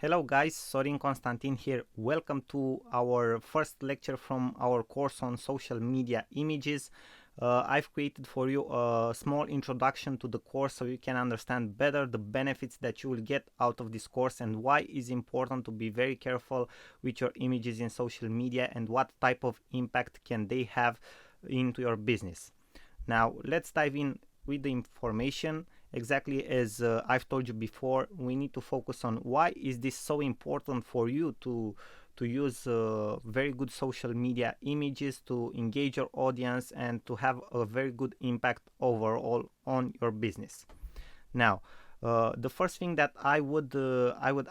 Hello guys, Sorin Constantin here. Welcome to our first lecture from our course on social media images. I've created for you a small introduction to the course so you can understand better the benefits that you will get out of this course and why it's important to be very careful with your images in social media and what type of impact can they have into your business. Now let's dive in with the information. Exactly as I've told you before, we need to focus on why is this so important for you to use very good social media images to engage your audience and to have a very good impact overall on your business. Now, the first thing that I would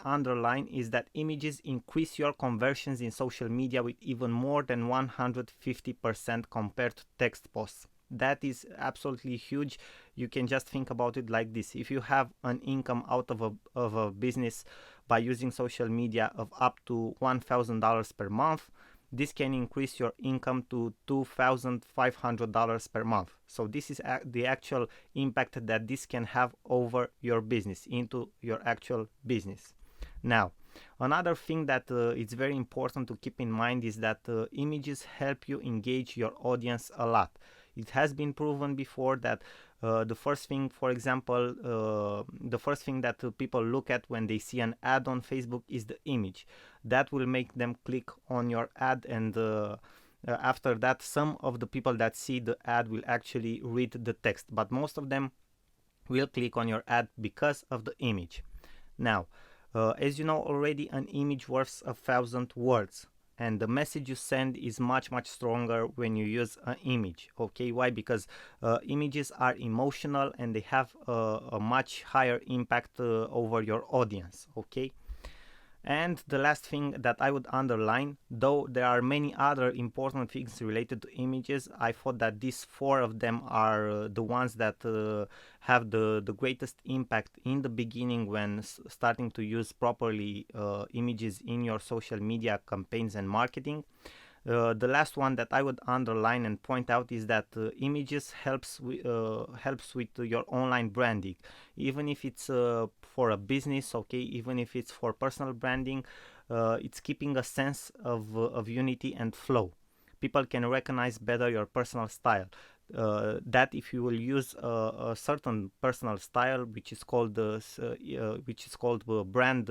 underline is that images increase your conversions in social media with even more than 150% compared to text posts. That is absolutely huge. You can just think about it like this: if you have an income out of a business by using social media of up to $1,000 per month, this can increase your income to $2,500 per month. So this is the actual impact that this can have over your business, into your actual business. Now, another thing that it's very important to keep in mind is that images help you engage your audience a lot. It has been proven before that the first thing, for example, the first thing that people look at when they see an ad on Facebook is the image. That will make them click on your ad, and after that, some of the people that see the ad will actually read the text, but most of them will click on your ad because of the image. Now, as you know already, an image worth 1,000 words, and the message you send is much stronger when you use an image. Okay, why? Because images are emotional and they have a much higher impact over your audience. Okay. And the last thing that I would underline, though there are many other important things related to images, I thought that these four of them are the ones that have the greatest impact in the beginning when starting to use properly images in your social media campaigns and marketing. The last one that I would underline and point out is that images helps with your online branding, even if it's for a business. Okay, even if it's for personal branding, it's keeping a sense of unity and flow. People can recognize better your personal style. That if you will use a certain personal style, which is called brand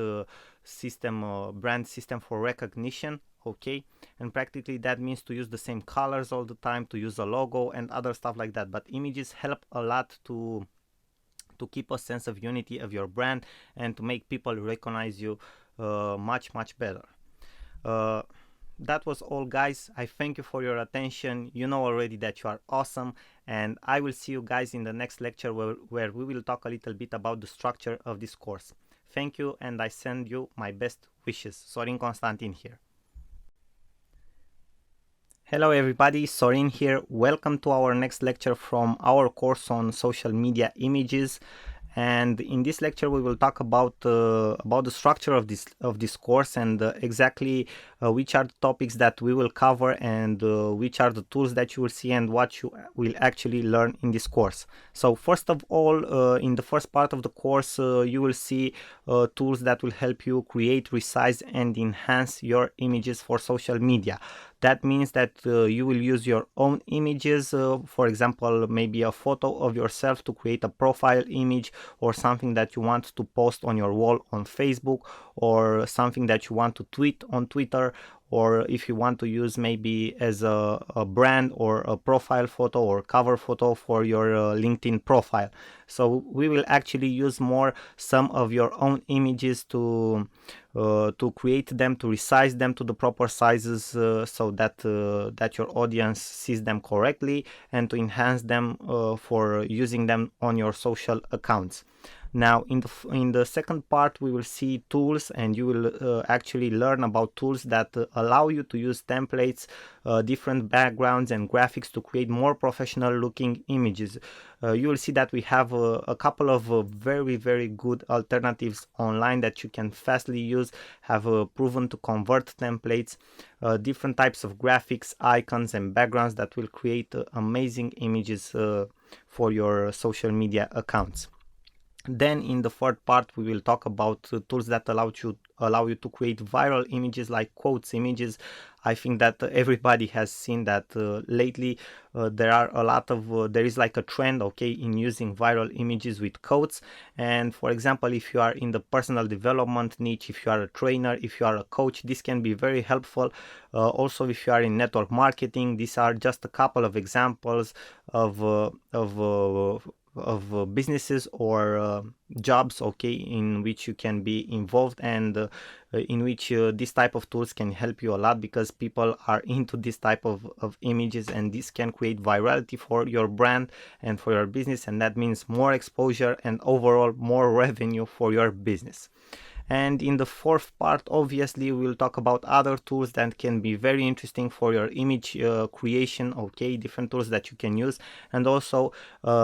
system for recognition. Okay, and practically that means to use the same colors all the time, to use a logo and other stuff like that. But images help a lot to keep a sense of unity of your brand and to make people recognize you much better. That was all, guys. I thank you for your attention. You know already that you are awesome, and I will see you guys in the next lecture where we will talk a little bit about the structure of this course. Thank you, and I send you my best wishes. Sorin Constantin here. Hello everybody, Sorin here. Welcome to our next lecture from our course on social media images. And in this lecture we will talk about the structure of this course and exactly which are the topics that we will cover and which are the tools that you will see and what you will actually learn in this course. So first of all, in the first part of the course you will see tools that will help you create, resize and enhance your images for social media. That means that you will use your own images, for example, maybe a photo of yourself to create a profile image, or something that you want to post on your wall on Facebook, or something that you want to tweet on Twitter, or if you want to use maybe as a brand or a profile photo or cover photo for your LinkedIn profile. So we will actually use more some of your own images to create them, to resize them to the proper sizes so that that your audience sees them correctly, and to enhance them for using them on your social accounts. Now in the second part we will see tools, and you will actually learn about tools that allow you to use templates, different backgrounds and graphics to create more professional looking images. You will see that we have a couple of very good alternatives online that you can fastly use, have proven to convert templates, different types of graphics, icons and backgrounds that will create amazing images for your social media accounts. Then in the third part we will talk about tools that allow you to create viral images like quotes images. I think that everybody has seen that lately there is like a trend, okay, in using viral images with quotes. And for example, if you are in the personal development niche, if you are a trainer, if you are a coach, this can be very helpful. Also, if you are in network marketing, these are just a couple of examples of businesses or jobs, okay, in which you can be involved, and in which this type of tools can help you a lot, because people are into this type of images, and this can create virality for your brand and for your business, and that means more exposure and overall more revenue for your business. And in the fourth part, obviously, we'll talk about other tools that can be very interesting for your image creation, okay, different tools that you can use. And also,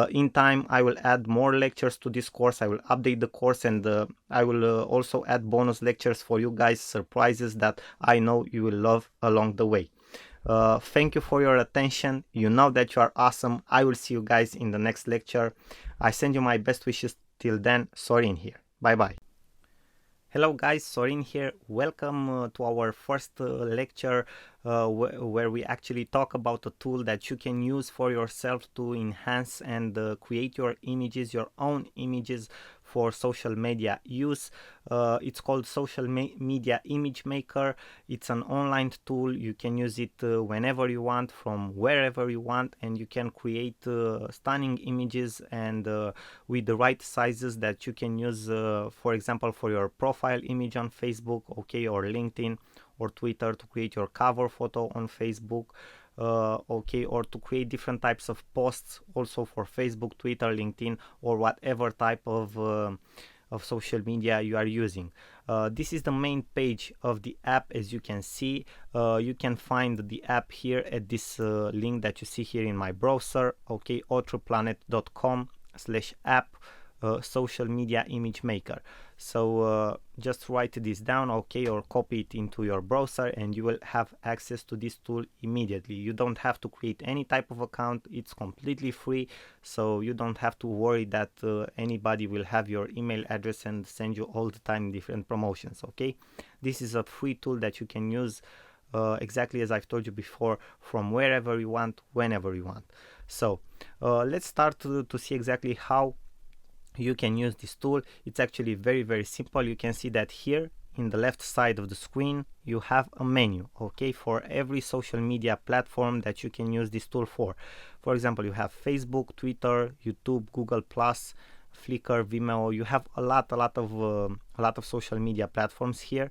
in time, I will add more lectures to this course. I will update the course, and I will also add bonus lectures for you guys, surprises that I know you will love along the way. Thank you for your attention. You know that you are awesome. I will see you guys in the next lecture. I send you my best wishes. Till then, Sorin here. Bye bye. Hello guys, Sorin here. Welcome to our first lecture where we actually talk about a tool that you can use for yourself to enhance and create your images, your own images for social media use. It's called Social Media Image Maker. It's an online tool. You can use it whenever you want, from wherever you want, and you can create stunning images and with the right sizes that you can use, for example, for your profile image on Facebook, okay, or LinkedIn or Twitter, to create your cover photo on Facebook, okay, or to create different types of posts also for Facebook, Twitter, LinkedIn, or whatever type of social media you are using. This is the main page of the app. As you can see, you can find the app here at this link that you see here in my browser, okay, authorplanet.com/app. Social media image maker. So just write this down, okay, or copy it into your browser, and you will have access to this tool immediately. You don't have to create any type of account. It's completely free, so you don't have to worry that anybody will have your email address and send you all the time different promotions, okay. This is a free tool that you can use exactly as I've told you before, from wherever you want, whenever you want. So let's start to see exactly how you can use this tool. It's actually very simple. You can see that here in the left side of the screen you have a menu, okay, for every social media platform that you can use this tool for. For example, you have Facebook, Twitter, YouTube, Google Plus, Flickr, Vimeo. You have a lot of social media platforms here.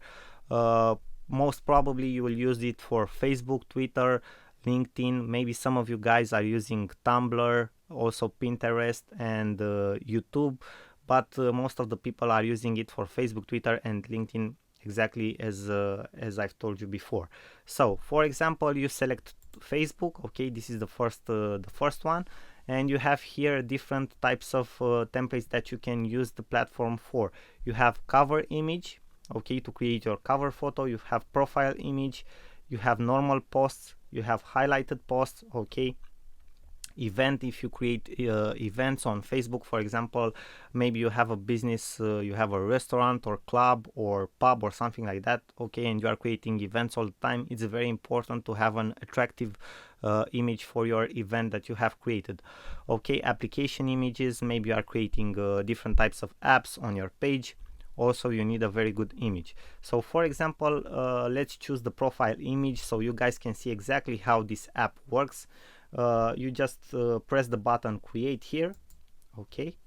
Most probably you will use it for Facebook, Twitter, LinkedIn. Maybe some of you guys are using Tumblr, also Pinterest and YouTube, but most of the people are using it for Facebook, Twitter, and LinkedIn, exactly as I've told you before. So, for example, you select Facebook. Okay, this is the first one, and you have here different types of templates that you can use the platform for. You have cover image, okay, to create your cover photo. You have profile image. You have normal posts. You have highlighted posts, okay. Event, if you create events on Facebook, for example, maybe you have a business, you have a restaurant or club or pub or something like that, okay, and you are creating events all the time. It's very important to have an attractive image for your event that you have created. Okay, application images, maybe you are creating different types of apps on your page. Also, you need a very good image. So for example, let's choose the profile image so you guys can see exactly how this app works. You just press the button create here, okay,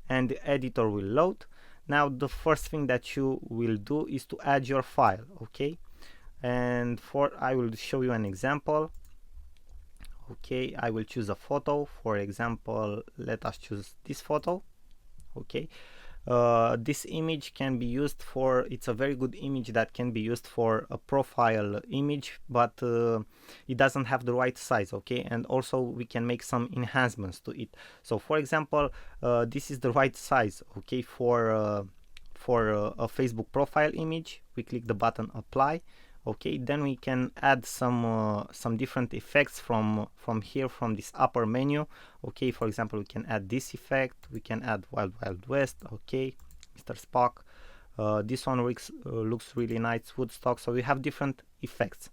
and the editor will load. Now the first thing that you will do is to add your file, okay, and I will show you an example. Okay, I will choose a photo. For example, let us choose this photo, okay. This image can be used for, it's a very good image that can be used for a profile image, but it doesn't have the right size, okay, and also we can make some enhancements to it. So for example, this is the right size, okay, for a Facebook profile image. We click the button apply, okay, then we can add some different effects from here, from this upper menu, okay. For example, we can add this effect, we can add Wild Wild West, okay, Mr. Spock, This one looks really nice, Woodstock. So we have different effects.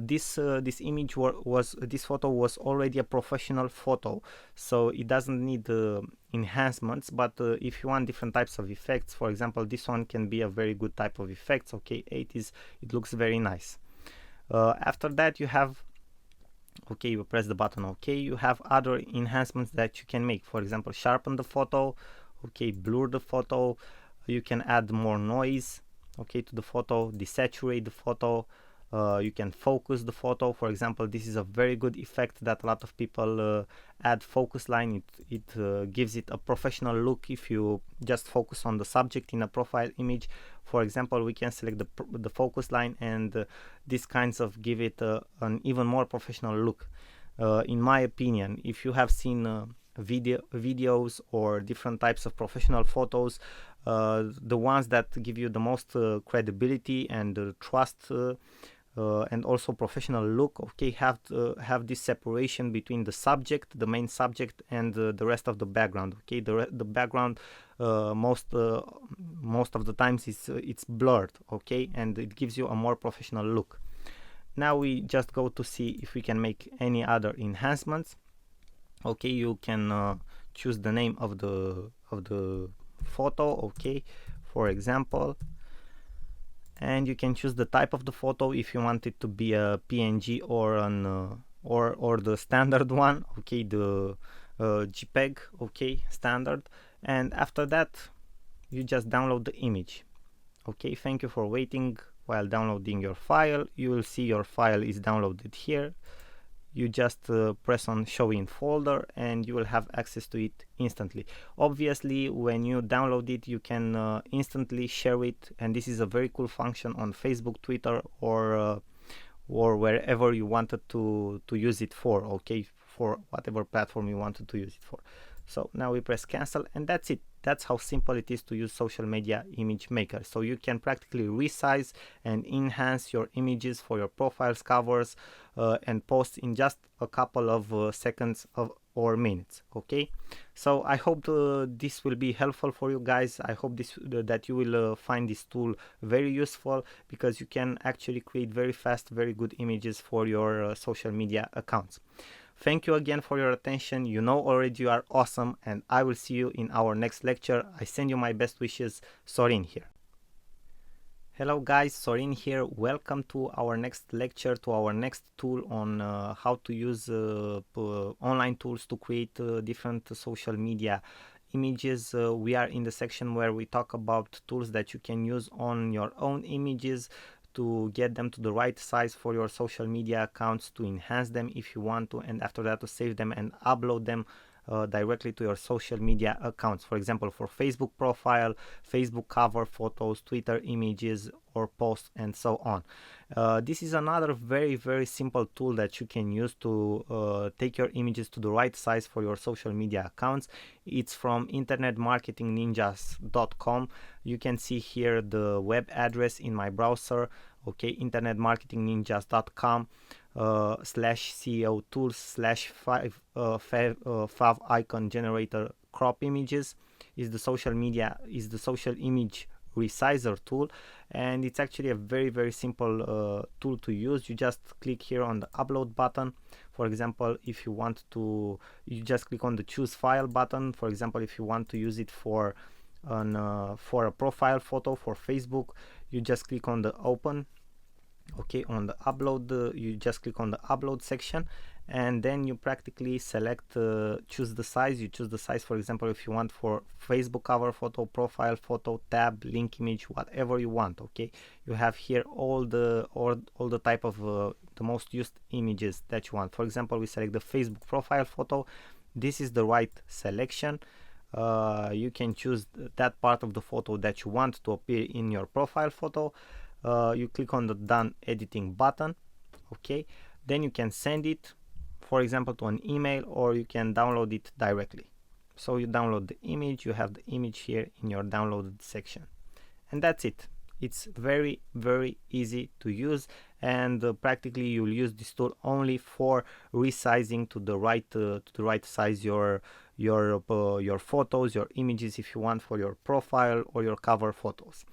This photo was already a professional photo, so it doesn't need enhancements. But if you want different types of effects, for example, this one can be a very good type of effects. Okay, 80s, it looks very nice. After that, you have, okay, you press the button OK, you have other enhancements that you can make. For example, sharpen the photo, okay, blur the photo, you can add more noise, okay, to the photo, desaturate the photo, you can focus the photo. For example, this is a very good effect that a lot of people add, focus line. It gives it a professional look if you just focus on the subject in a profile image. For example, we can select the focus line, and these kinds of give it an even more professional look. In my opinion, if you have seen videos or different types of professional photos, the ones that give you the most credibility and trust and also professional look, okay, have this separation between the subject, the main subject, and the rest of the background. Okay, the background most of the times it's blurred, okay, and it gives you a more professional look. Now we just go to see if we can make any other enhancements. Okay, you can choose the name of the photo, okay, for example, and you can choose the type of the photo, if you want it to be a PNG or an or the standard one, okay, the JPEG, okay, standard. And after that, you just download the image. Okay, thank you for waiting while downloading your file. You will see your file is downloaded here. You just press on show in folder and you will have access to it instantly. Obviously, when you download it, you can instantly share it, and this is a very cool function on Facebook, Twitter, or wherever you wanted to use it for, okay, for whatever platform you wanted to use it for. So now we press cancel, and that's it. That's how simple it is to use Social Media Image Maker. So you can practically resize and enhance your images for your profiles, covers, and posts in just a couple of seconds or minutes. Okay, so I hope this will be helpful for you guys. I hope that you will find this tool very useful, because you can actually create very fast, very good images for your social media accounts. Thank you again for your attention. You know already you are awesome, and I will see you in our next lecture. I send you my best wishes. Sorin here. Hello guys, Sorin here. Welcome to our next lecture, to our next tool on how to use online tools to create different social media images. We are in the section where we talk about tools that you can use on your own images to get them to the right size for your social media accounts, to enhance them if you want to, and after that to save them and upload them directly to your social media accounts. For example, for Facebook profile, Facebook cover photos, Twitter images or posts, and so on. This is another very simple tool that you can use to take your images to the right size for your social media accounts. It's from internetmarketingninjas.com. You can see here the web address in my browser, okay, internetmarketingninjas.com /CEO tools /fav icon generator crop images is the social image resizer tool, and it's actually a very simple tool to use. You just click here on the upload button. For example, if you want to, you just click on the choose file button. For example, if you want to use it for a profile photo for Facebook, you just click on the open, okay, on the upload, you just click on the upload section, and then you practically select choose the size. You choose the size, for example, if you want for Facebook cover photo, profile photo, tab, link image, whatever you want. Okay, you have here all the type of the most used images that you want. For example, we select the Facebook profile photo. This is the right selection. You can choose that part of the photo that you want to appear in your profile photo. You click on the done editing button, okay, then you can send it, for example, to an email, or you can download it directly. So you download the image, you have the image here in your downloaded section, and that's it. It's very easy to use, and practically you'll use this tool only for resizing to the right size your your photos, your images if you want for your profile or your cover photos.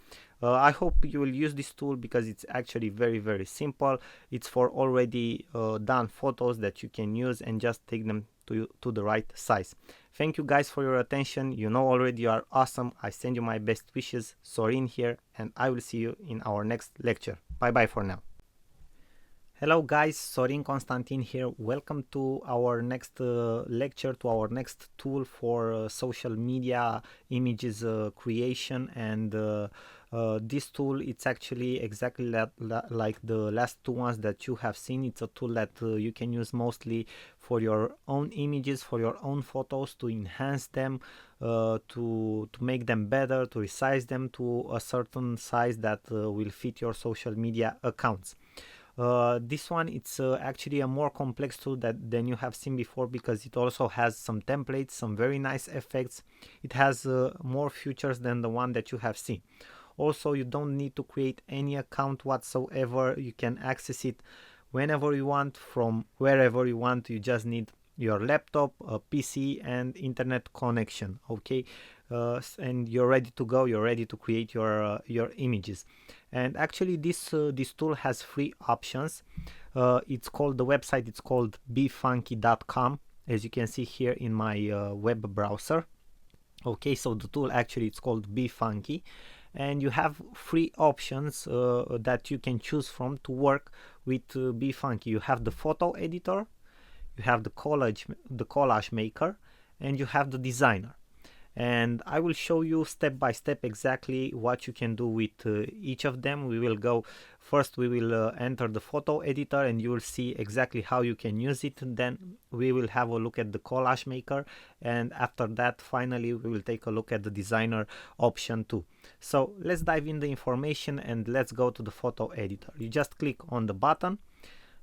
I hope you will use this tool because it's actually very simple. It's for already done photos that you can use and just take them to the right size. Thank you guys for your attention. You know already you are awesome. I send you my best wishes. Sorin here, and I will see you in our next lecture. Bye bye for now. Hello guys, Sorin Constantin here. Welcome to our next lecture, to our next tool for social media images creation. And this tool, it's actually exactly like the last two ones that you have seen. It's a tool that you can use mostly for your own images, for your own photos, to enhance them, to make them better, to resize them to a certain size that will fit your social media accounts. This one, it's actually a more complex tool than you have seen before, because it also has some templates, some very nice effects. It has more features than the one that you have seen. Also, you don't need to create any account whatsoever. You can access it whenever you want, from wherever you want. You just need your laptop, a PC, and internet connection. Okay, and you're ready to go. You're ready to create your images. And actually, this tool has 3 options. It's called, the website, it's called befunky.com, as you can see here in my web browser. Okay, so the tool actually, it's called befunky, and you have 3 options that you can choose from to work with befunky. You have the photo editor, you have the collage maker, and you have the designer. And I will show you step by step exactly what you can do with each of them. We will go first, we will enter the photo editor, and you will see exactly how you can use it. Then we will have a look at the collage maker, and after that, finally, we will take a look at the designer option too. So let's dive in the information and let's go to the photo editor. You just click on the button.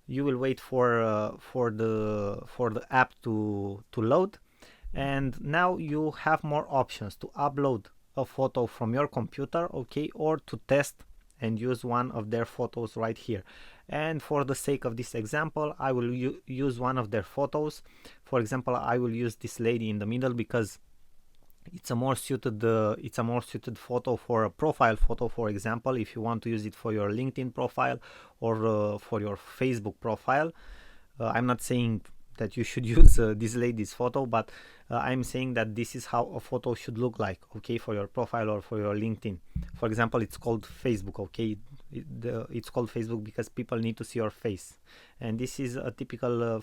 You will wait for the app to load. And now you have more options to upload a photo from your computer, okay, or to test and use one of their photos right here. And for the sake of this example, I will use one of their photos. For example, I will use this lady in the middle because it's a more suited photo for a profile photo. For example, if you want to use it for your LinkedIn profile or for your Facebook profile. I'm not saying that you should use this lady's photo, but I'm saying that this is how a photo should look like, okay, for your profile or for your LinkedIn. For example, it's called Facebook, okay. It's called Facebook because people need to see your face, and this is a typical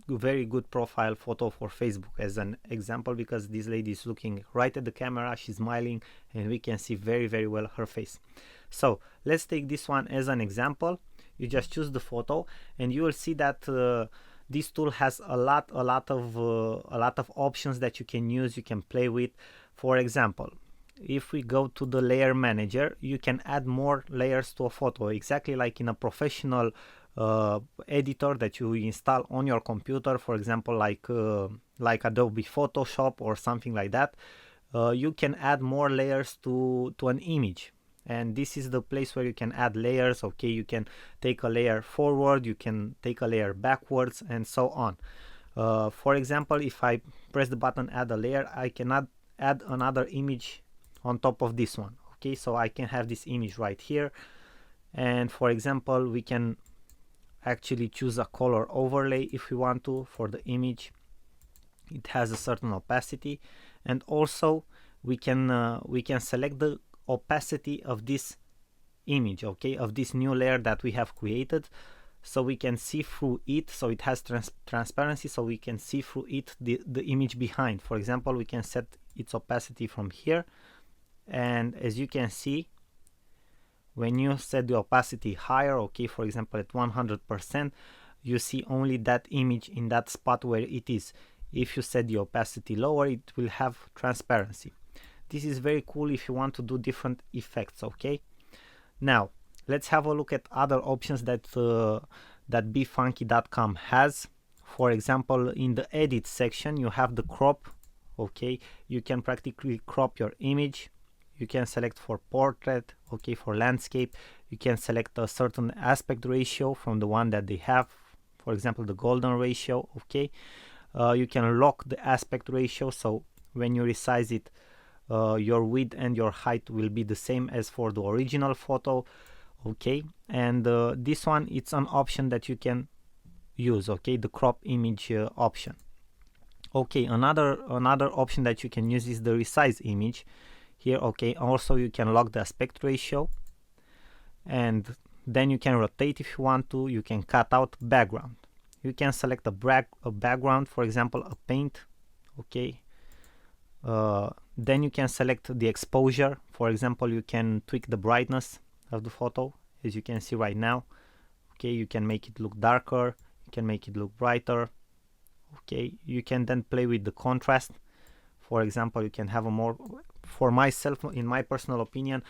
very good profile photo for Facebook as an example, because this lady is looking right at the camera, she's smiling, and we can see very well her face. So let's take this one as an example. You just choose the photo, and you will see that this tool has a lot of options that you can use, you can play with. For example, if we go to the layer manager, you can add more layers to a photo, exactly like in a professional editor that you install on your computer, for example, like Adobe Photoshop or something like that. You can add more layers to an image. And this is the place where you can add layers, okay. You can take a layer forward, you can take a layer backwards, and so on. For example, if I press the button add a layer, I can add another image on top of this one, okay. So I can have this image right here, and for example, we can actually choose a color overlay if we want to for the image. It has a certain opacity, and also we can select the opacity of this image, okay, of this new layer that we have created, so we can see through it. So it has transparency, so we can see through it the image behind. For example, we can set its opacity from here, and as you can see, when you set the opacity higher, okay, for example at 100%, you see only that image in that spot where it is. If you set the opacity lower, it will have transparency. This is very cool if you want to do different effects, okay. Now let's have a look at other options that befunky.com has. For example, in the edit section, you have the crop, okay. You can practically crop your image. You can select for portrait, okay, for landscape. You can select a certain aspect ratio from the one that they have, for example the golden ratio, okay. You can lock the aspect ratio, so when you resize it, your width and your height will be the same as for the original photo. Okay, and this one, it's an option that you can use, okay, the crop image option. Okay, another option that you can use is the resize image here. Okay, also you can lock the aspect ratio, and then you can rotate if you want to. You can cut out background. You can select a background, for example a paint. Okay, then you can select the exposure. For example, you can tweak the brightness of the photo, as you can see right now. Okay, you can make it look darker, you can make it look brighter. Okay, you can then play with the contrast. For example, you can have a more, for myself, in my personal opinion,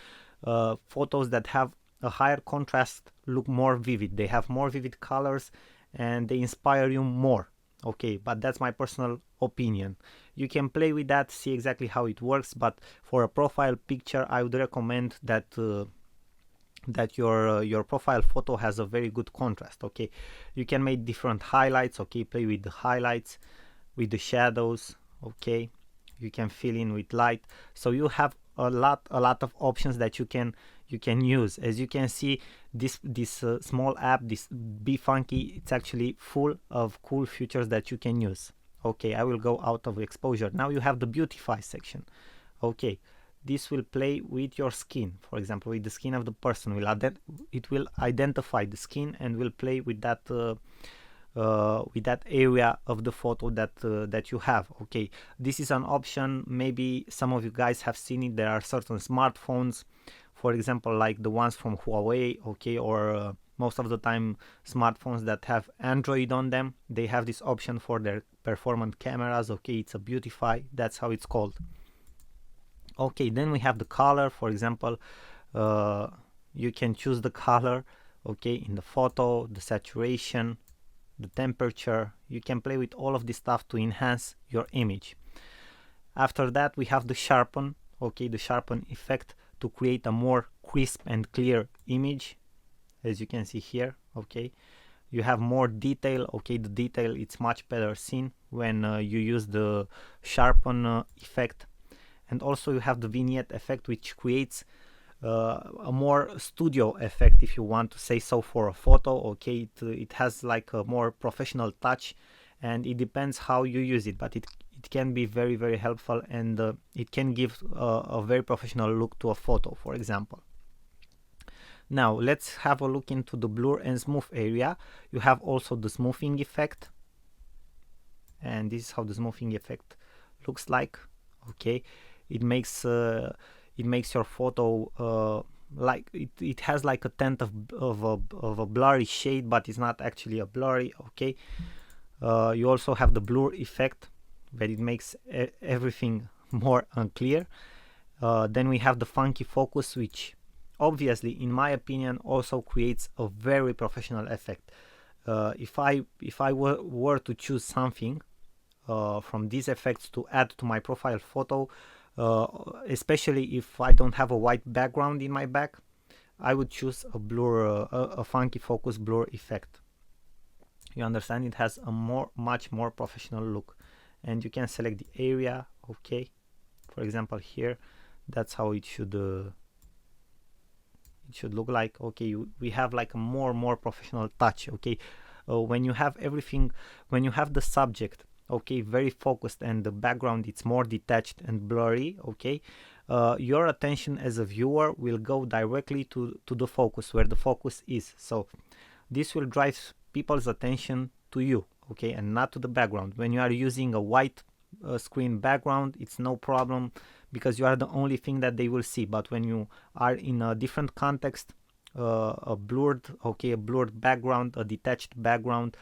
photos that have a higher contrast look more vivid. They have more vivid colors and they inspire you more. Okay, but that's my personal opinion. You can play with that, see exactly how it works, but for a profile picture I would recommend that that your profile photo has a very good contrast. Okay, you can make different highlights. Okay, play with the highlights, with the shadows. Okay, you can fill in with light. So you have a lot of options that you can use. As you can see, this small app, this BeFunky, it's actually full of cool features that you can use. Okay, I will go out of exposure. Now you have the beautify section. Okay, this will play with your skin, for example with the skin of the person. It will identify the skin and will play with that area of the photo that you have. Okay, this is an option, maybe some of you guys have seen it. There are certain smartphones, for example like the ones from Huawei, okay, or most of the time smartphones that have Android on them, they have this option for their performant cameras. Okay, it's a beautify, that's how it's called. Okay, then we have the color. For example, you can choose the color, okay, in the photo, the saturation, the temperature. You can play with all of this stuff to enhance your image. After that we have the sharpen. Okay, the sharpen effect to create a more crisp and clear image, as you can see here. Okay, you have more detail. Okay, the detail, it's much better seen when you use the sharpen effect. And also you have the vignette effect, which creates a more studio effect, if you want to say so, for a photo. Okay, it has like a more professional touch, and it depends how you use it, but it can be very, very helpful, and it can give a very professional look to a photo, for example. Now let's have a look into the blur and smooth area. You have also the smoothing effect, and this is how the smoothing effect looks like. Okay, it makes your photo like it has like a tint of a blurry shade, but it's not actually a blurry. Okay, you also have the blur effect, but it makes everything more unclear. Then we have the funky focus, which obviously, in my opinion, also creates a very professional effect. If I were to choose something from these effects to add to my profile photo, especially if I don't have a white background in my back, I would choose a blur, a funky focus blur effect. You understand? It has a much more professional look, and you can select the area. Okay, for example here, that's how it should look like. Okay, we have like a more professional touch. Okay, when you have everything, when you have the subject, okay, very focused, and the background it's more detached and blurry, okay, your attention as a viewer will go directly to the focus, where the focus is. So this will drive people's attention to you, okay, and not to the background. When you are using a white screen background, it's no problem, because you are the only thing that they will see. But when you are in a different context, a blurred background, a detached background,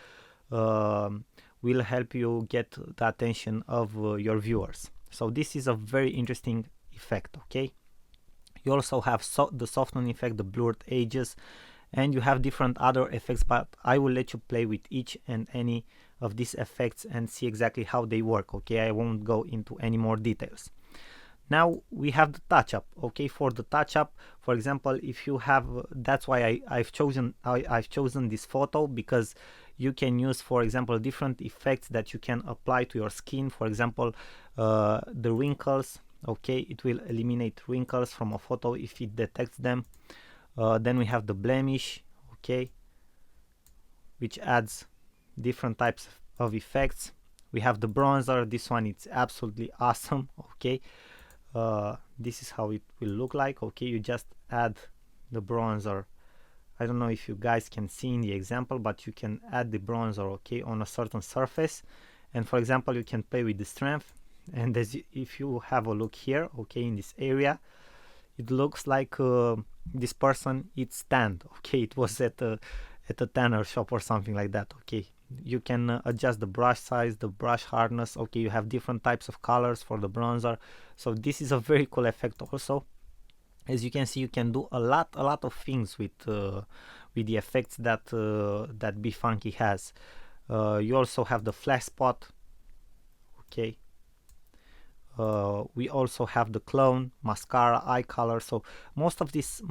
will help you get the attention of your viewers. So this is a very interesting effect. Okay, you also have the soften effect, the blurred edges, and you have different other effects, but I will let you play with each and any of these effects and see exactly how they work. Okay, I won't go into any more details. Now we have the touch up. Okay, for the touch up, for example, if you have, that's why I've chosen this photo, because you can use, for example, different effects that you can apply to your skin. For example, the wrinkles. Okay, it will eliminate wrinkles from a photo if it detects them. Then we have the blemish. Okay, which adds different types of effects. We have the bronzer. This one, it's absolutely awesome. Okay, this is how it will look like. Okay, you just add the bronzer. I don't know if you guys can see in the example, but you can add the bronzer, okay, on a certain surface. And for example, you can play with the strength. And if you have a look here, okay, in this area, it looks like this person eats tanned. Okay, it was at a tanner shop or something like that. Okay, you can adjust the brush size, the brush hardness. Okay, you have different types of colors for the bronzer. So this is a very cool effect also. As you can see, you can do a lot of things with the effects that that BeFunky has. You also have the flash spot. Okay. We also have the clone, mascara, eye color. So most of this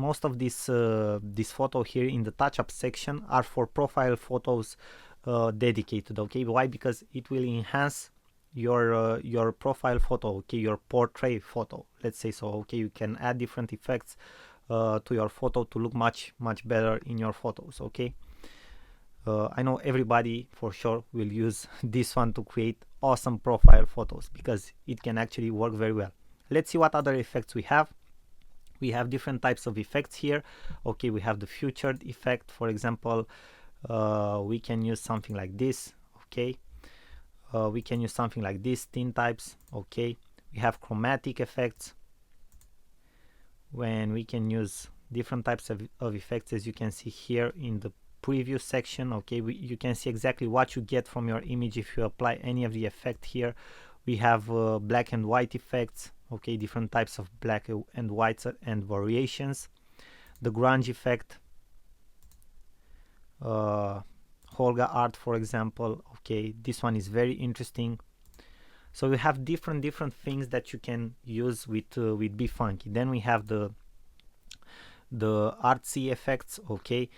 photo here in the touch-up section are for profile photos dedicated. Okay, why? Because it will enhance your profile photo. Okay, your portrait photo, let's say. So okay, you can add different effects to your photo to look much better in your photos. Okay. I know everybody for sure will use this one to create awesome profile photos, because it can actually work very well. Let's see what other effects we have. We have different types of effects here. Okay, we have the featured effect, for example. We can use something like this. Okay, we can use something like this, thin types. Okay, we have chromatic effects, when we can use different types of effects, as you can see here in the preview section. Okay, you can see exactly what you get from your image if you apply any of the effect here. We have black and white effects. Okay, different types of black and whites and variations. The grunge effect, Holga art, for example. Okay, this one is very interesting. So we have different things that you can use with BeFunky. Then we have the artsy effects. Okay,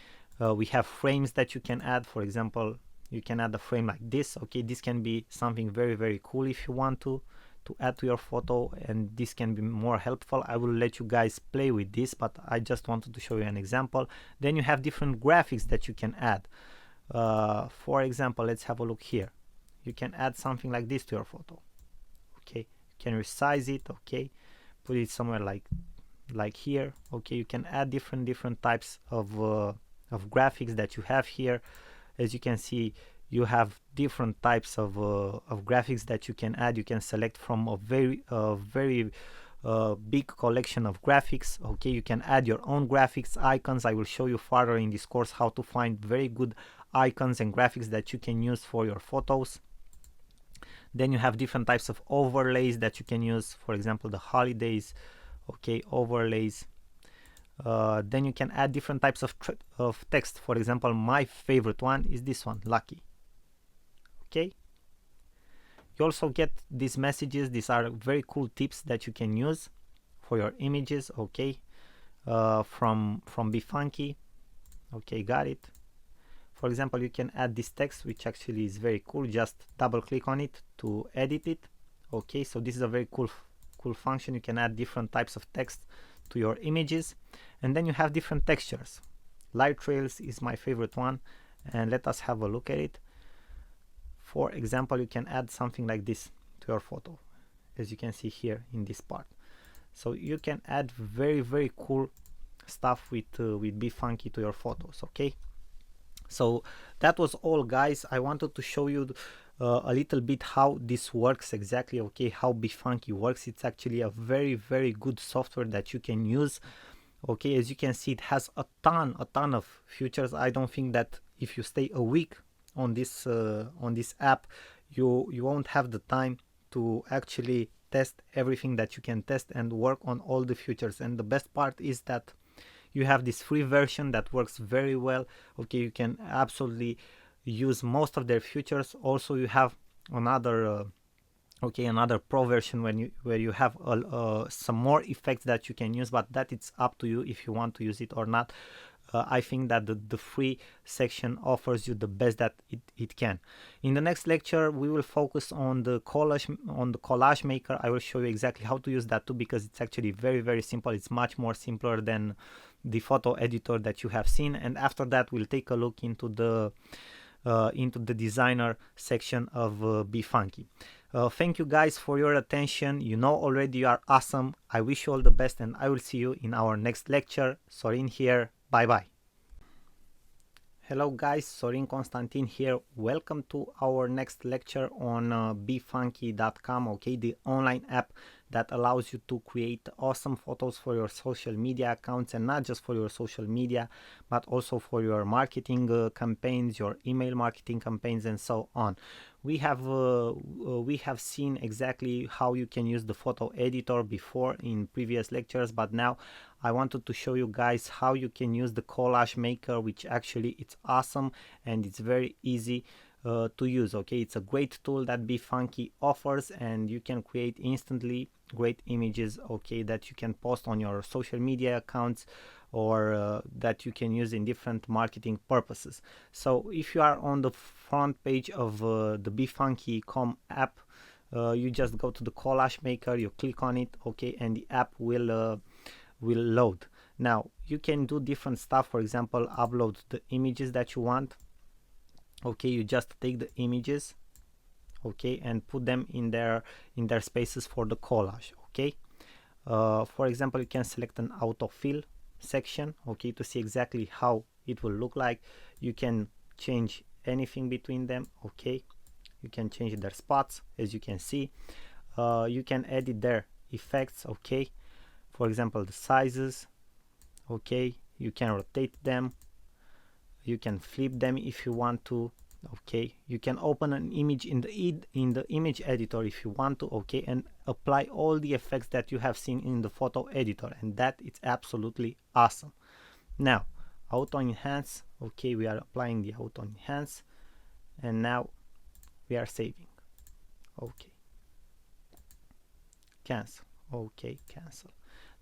we have frames that you can add. For example, you can add a frame like this. Okay, this can be something very cool if you want to add to your photo, and this can be more helpful. I will let you guys play with this, but I just wanted to show you an example. Then you have different graphics that you can add. For example, let's have a look here. You can add something like this to your photo. Okay, you can resize it. Okay, put it somewhere like here. Okay, you can add different types of graphics that you have here. As you can see, you have different types of graphics that you can add. You can select from a very big collection of graphics. Okay, you can add your own graphics, icons. I will show you further in this course how to find very good icons and graphics that you can use for your photos. Then you have different types of overlays that you can use. For example, the holidays. Okay, overlays. Then you can add different types of text. For example, my favorite one is this one, lucky. Okay, you also get these messages. These are very cool tips that you can use for your images. Okay, from BeFunky. Okay, got it. For example, you can add this text, which actually is very cool. Just double click on it to edit it. Okay, so this is a very cool function. You can add different types of text to your images. And then you have different textures. Light trails is my favorite one, and let us have a look at it. For example, you can add something like this to your photo, as you can see here in this part. So you can add very cool stuff with BeFunky to your photos. Okay, so that was all, guys. I wanted to show you a little bit how this works exactly. Okay, how BeFunky works. It's actually a very good software that you can use. Okay, as you can see, it has a ton of features. I don't think that if you stay a week on this app, you won't have the time to actually test everything that you can test and work on all the features. And the best part is that you have this free version that works very well. Okay, you can absolutely use most of their features. Also, you have another Okay, another pro version where you have some more effects that you can use, but that it's up to you if you want to use it or not. I think that the free section offers you the best that it can. In the next lecture, we will focus on the collage maker. I will show you exactly how to use that too, because it's actually very simple. It's much more simpler than the photo editor that you have seen. And after that, we'll take a look into the designer section of BeFunky. Thank you guys for your attention. You know already you are awesome. I wish you all the best, and I will see you in our next lecture. Sorin here. Bye bye. Hello guys, Sorin Constantin here. Welcome to our next lecture on befunky.com, okay, the online app that allows you to create awesome photos for your social media accounts, and not just for your social media, but also for your marketing campaigns, your email marketing campaigns, and so on. We have seen exactly how you can use the photo editor before in previous lectures, but now I wanted to show you guys how you can use the collage maker, which actually it's awesome and it's very easy to use. Okay, it's a great tool that BeFunky offers, and you can create instantly great images, okay, that you can post on your social media accounts, or that you can use in different marketing purposes. So if you are on the front page of the befunky.com app, you just go to the collage maker, you click on it, okay, and the app will load. Now you can do different stuff. For example, upload the images that you want. Okay, you just take the images, okay, and put them in their spaces for the collage. Okay, for example, you can select an autofill section, okay, to see exactly how it will look like. You can change anything between them, okay. You can change their spots, as you can see. You can edit their effects, okay. For example, the sizes, okay. You can rotate them, you can flip them if you want to, okay. You can open an image in the image editor if you want to, okay, and apply all the effects that you have seen in the photo editor, and that it's absolutely awesome. Now auto enhance, okay, we are applying the auto enhance, and now we are saving, okay, cancel, okay, cancel.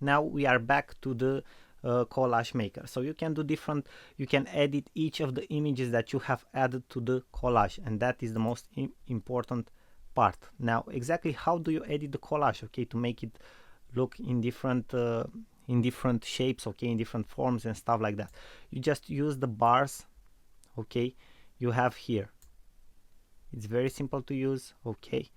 Now we are back to the collage maker. So you can do different, you can edit each of the images that you have added to the collage, and that is the most important part. Now exactly how do you edit the collage, okay, to make it look in different shapes, okay, in different forms and stuff like that? You just use the bars, okay, you have here. It's very simple to use, okay,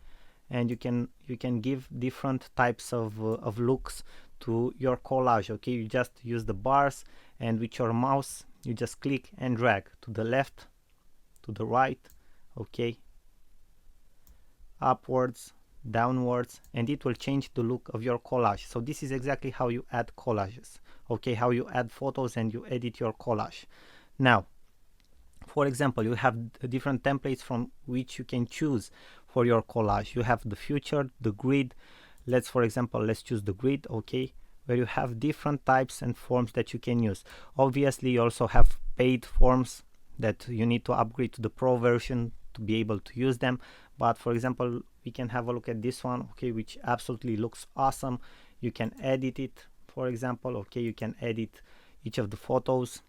and you can give different types of looks to your collage, okay. You just use the bars, and with your mouse you just click and drag to the left, to the right, okay, upwards, downwards, and it will change the look of your collage. So this is exactly how you add collages, okay, how you add photos and you edit your collage. Now for example, you have different templates from which you can choose for your collage. You have the future, the grid. Let's choose the grid, okay, where you have different types and forms that you can use. Obviously you also have paid forms that you need to upgrade to the pro version to be able to use them. But for example, we can have a look at this one, okay, which absolutely looks awesome. You can edit it, for example, okay, you can edit each of the photos.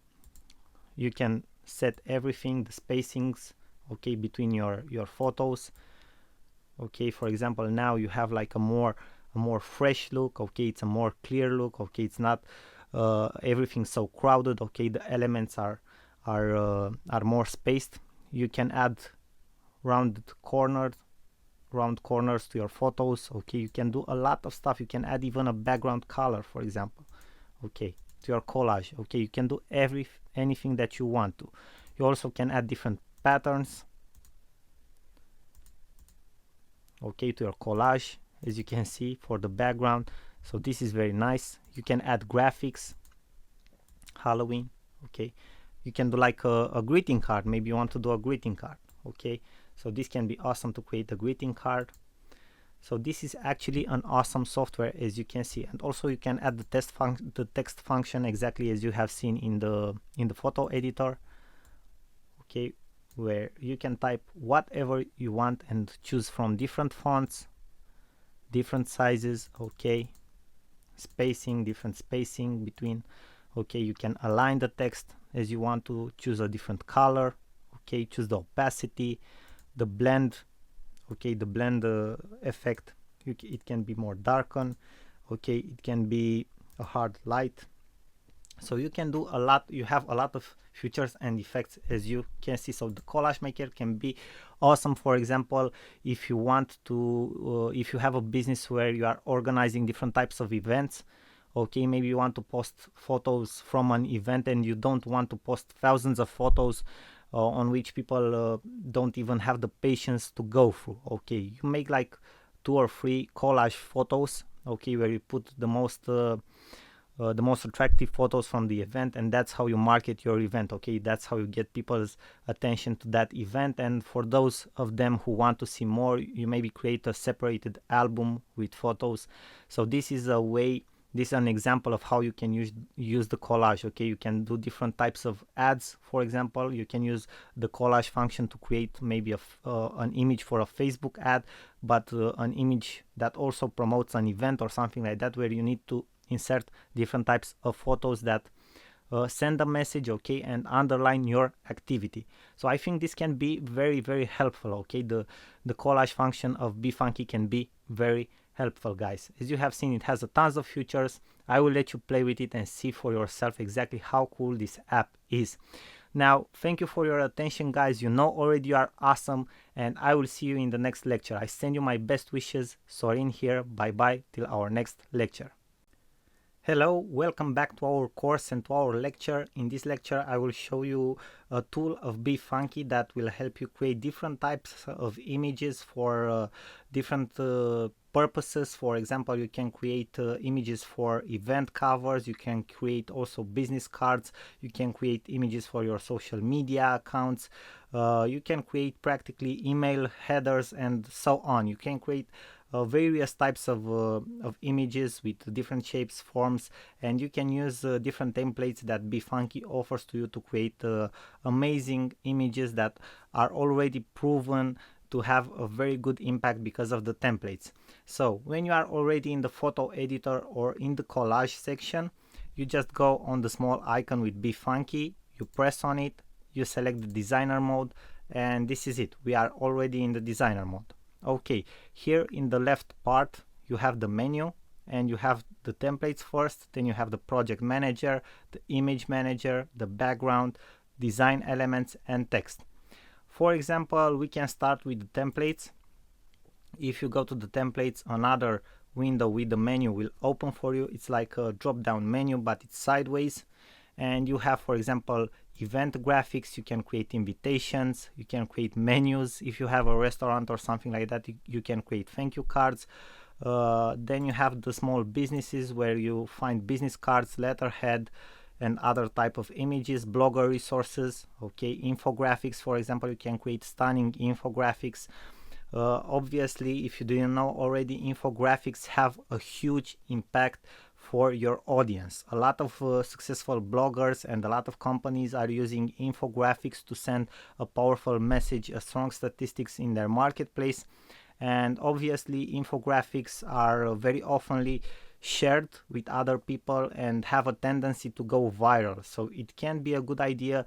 You can set everything, the spacings, okay, between your photos, okay. For example, now you have like a more fresh look, okay, it's a more clear look, okay, it's not everything so crowded, okay, the elements are more spaced. You can add round corners to your photos, okay. You can do a lot of stuff. You can add even a background color, for example, okay, to your collage, okay. You can do anything that you want to. You also can add different patterns, okay, to your collage, as you can see, for the background. So this is very nice. You can add graphics, Halloween, okay. You can do like a greeting card. Maybe you want to do a greeting card, okay. So this can be awesome to create a greeting card. So this is actually an awesome software, as you can see. And also you can add the text function exactly as you have seen in the photo editor, okay, where you can type whatever you want and choose from different fonts, different sizes, okay, spacing, different spacing between, okay, you can align the text as you want to, choose a different color, okay, choose the opacity, the blend, okay, the blend effect, it can be more darken, okay, it can be a hard light. So you can do a lot, you have a lot of features and effects as you can see. So the collage maker can be awesome, for example, if you want to if you have a business where you are organizing different types of events, okay, maybe you want to post photos from an event and you don't want to post thousands of photos on which people don't even have the patience to go through. Okay, you make like 2 or 3 collage photos, okay, where you put the most attractive photos from the event, and that's how you market your event. Okay, that's how you get people's attention to that event. And for those of them who want to see more, you maybe create a separated album with photos. So this is a way, this is an example of how you can use the collage. Okay, you can do different types of ads. For example, you can use the collage function to create maybe an image for a Facebook ad, but an image that also promotes an event or something like that, where you need to insert different types of photos that send a message, okay, and underline your activity. So I think this can be very, very helpful. Okay, the collage function of BeFunky can be very helpful, guys. As you have seen, it has a tons of features. I will let you play with it and see for yourself exactly how cool this app is. Now, thank you for your attention, guys. You know already you are awesome, and I will see you in the next lecture. I send you my best wishes. Sorin here. Bye bye till our next lecture. Hello, welcome back to our course and to our lecture. In this lecture I will show you a tool of BeFunky that will help you create different types of images for different purposes. For example, you can create images for event covers, you can create also business cards, you can create images for your social media accounts, you can create practically email headers and so on. You can create various types of images with different shapes, forms, and you can use different templates that BeFunky offers to you to create amazing images that are already proven to have a very good impact because of the templates. So when you are already in the photo editor or in the collage section, you just go on the small icon with BeFunky, you press on it, you select the designer mode, and this is it. We are already in the designer mode. Okay, here in the left part you have the menu and you have the templates first, then you have the project manager, the image manager, the background, design elements, and text. For example, we can start with the templates. If you go to the templates, another window with the menu will open for you. It's like a drop down menu, but it's sideways, and you have, for example, event graphics. You can create invitations, you can create menus. If you have a restaurant or something like that, you can create thank you cards. Then you have the small businesses where you find business cards, letterhead, and other type of images, blogger resources, okay, infographics. For example, you can create stunning infographics. Obviously, if you didn't know already, infographics have a huge impact for your audience. A lot of successful bloggers and a lot of companies are using infographics to send a powerful message, a strong statistics in their marketplace. And obviously infographics are very oftenly shared with other people and have a tendency to go viral. So it can be a good idea,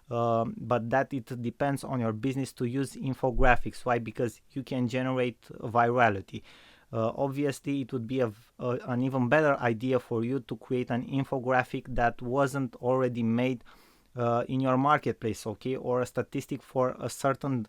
but that it depends on your business to use infographics. Why? Because you can generate virality. Obviously it would be an even better idea for you to create an infographic that wasn't already made in your marketplace, okay, or a statistic for a certain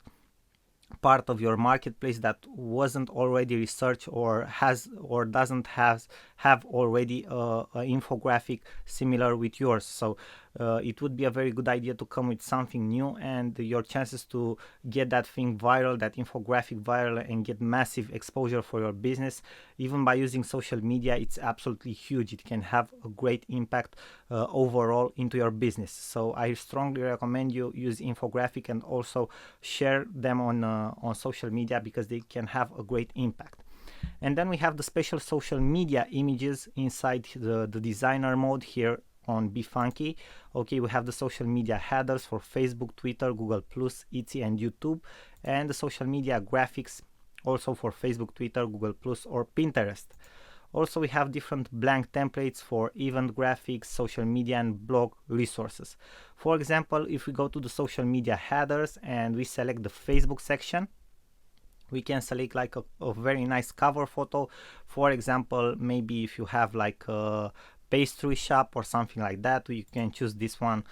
part of your marketplace that wasn't already researched or has or doesn't have already a infographic similar with yours. So it would be a very good idea to come with something new, and your chances to get that thing viral, that infographic viral, and get massive exposure for your business, even by using social media, it's absolutely huge. It can have a great impact overall into your business. So I strongly recommend you use infographic and also share them on social media, because they can have a great impact. And then we have the special social media images inside the designer mode here on BeFunky. Okay, we have the social media headers for Facebook, Twitter, Google+, Etsy, and YouTube, and the social media graphics also for Facebook, Twitter, Google Plus, or Pinterest. Also, we have different blank templates for event graphics, social media, and blog resources. For example, if we go to the social media headers and we select the Facebook section, we can select like a very nice cover photo. For example, maybe if you have like a pastry shop or something like that, you can choose this one,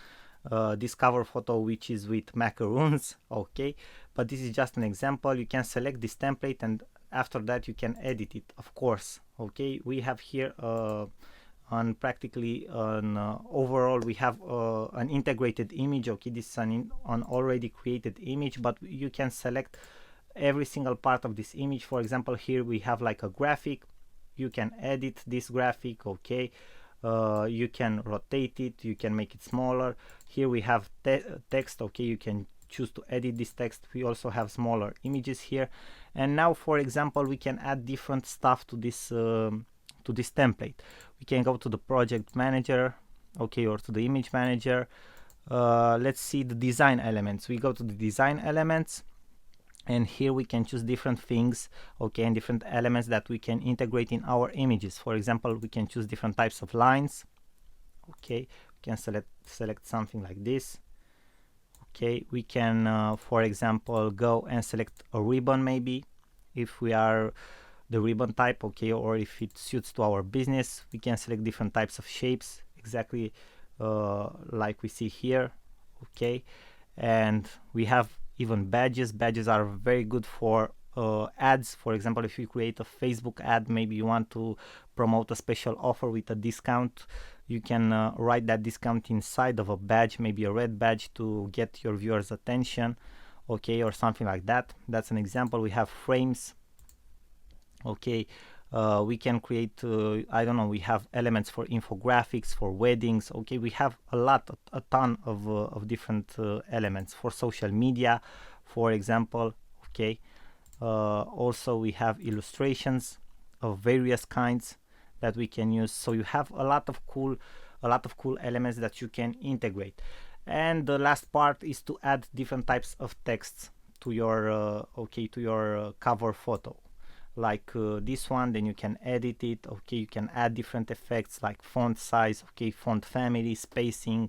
this cover photo, which is with macaroons. Okay, but this is just an example. You can select this template, and after that you can edit it, of course. Okay, we have here on practically an overall, we have an integrated image. Okay, this is an already created image, but you can select every single part of this image. For example, here we have like a graphic. You can edit this graphic. Okay, you can rotate it, you can make it smaller. Here we have text. Okay, you can choose to edit this text. We also have smaller images here. And now, for example, we can add different stuff to this template. We can go to the project manager, okay, or to the image manager. Let's see the design elements. We go to the design elements, and here we can choose different things, okay, and different elements that we can integrate in our images. For example, we can choose different types of lines. Okay, we can select something like this. Okay, we can for example go and select a ribbon, maybe if we are the ribbon type, okay, or if it suits to our business. We can select different types of shapes, exactly like we see here. Okay, and we have even badges. Badges are very good for ads. For example, if you create a Facebook ad, maybe you want to promote a special offer with a discount, you can write that discount inside of a badge, maybe a red badge, to get your viewers' attention, okay, or something like that. That's an example. We have frames. Okay, we can create I don't know, we have elements for infographics, for weddings. Okay, we have a ton of different elements for social media, for example. Okay, also we have illustrations of various kinds that we can use. So you have a lot of cool elements that you can integrate. And the last part is to add different types of texts to your cover photo, like this one. Then you can edit it. Okay, you can add different effects like font size, okay, font family, spacing,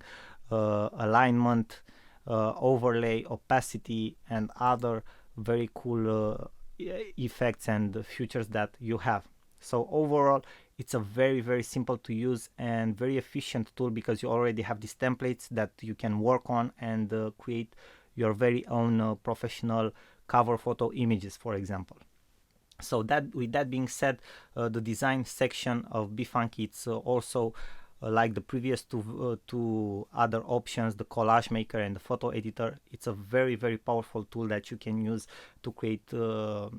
alignment, overlay, opacity, and other very cool effects and features that you have. So overall, it's a very simple to use and very efficient tool, because you already have these templates that you can work on and create your very own professional cover photo images, for example. So that, with that being said, the design section of Befunky, it's also like the previous two other options, the collage maker and the photo editor. It's a very powerful tool that you can use to create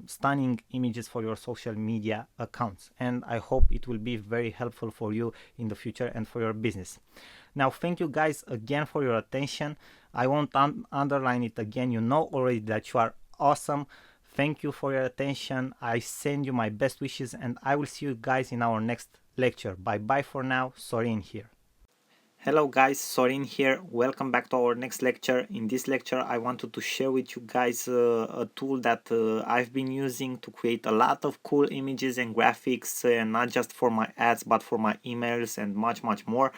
stunning images for your social media accounts, and I hope it will be very helpful for you in the future and for your business. Now, thank you guys again for your attention. I won't underline it again. You know already that you are awesome. Thank you for your attention. I send you my best wishes, and I will see you guys in our next lecture. Bye bye for now. Sorin here. Hello guys, Sorin here. Welcome back to our next lecture. In this lecture, I wanted to share with you guys a tool that I've been using to create a lot of cool images and graphics, and not just for my ads, but for my emails and much more.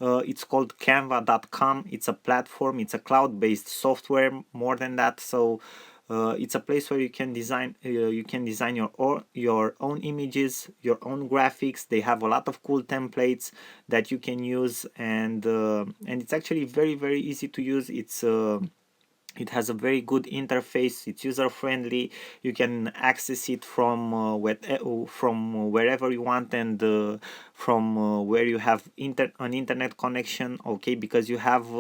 It's called Canva.com. It's a platform. It's a cloud-based software. More than that, so it's a place where you can design your own images, your own graphics. They have a lot of cool templates that you can use, and it's actually very easy to use. It has a very good interface. It's user friendly. You can access it from wherever you want, and from where you have an internet connection. Okay, because you have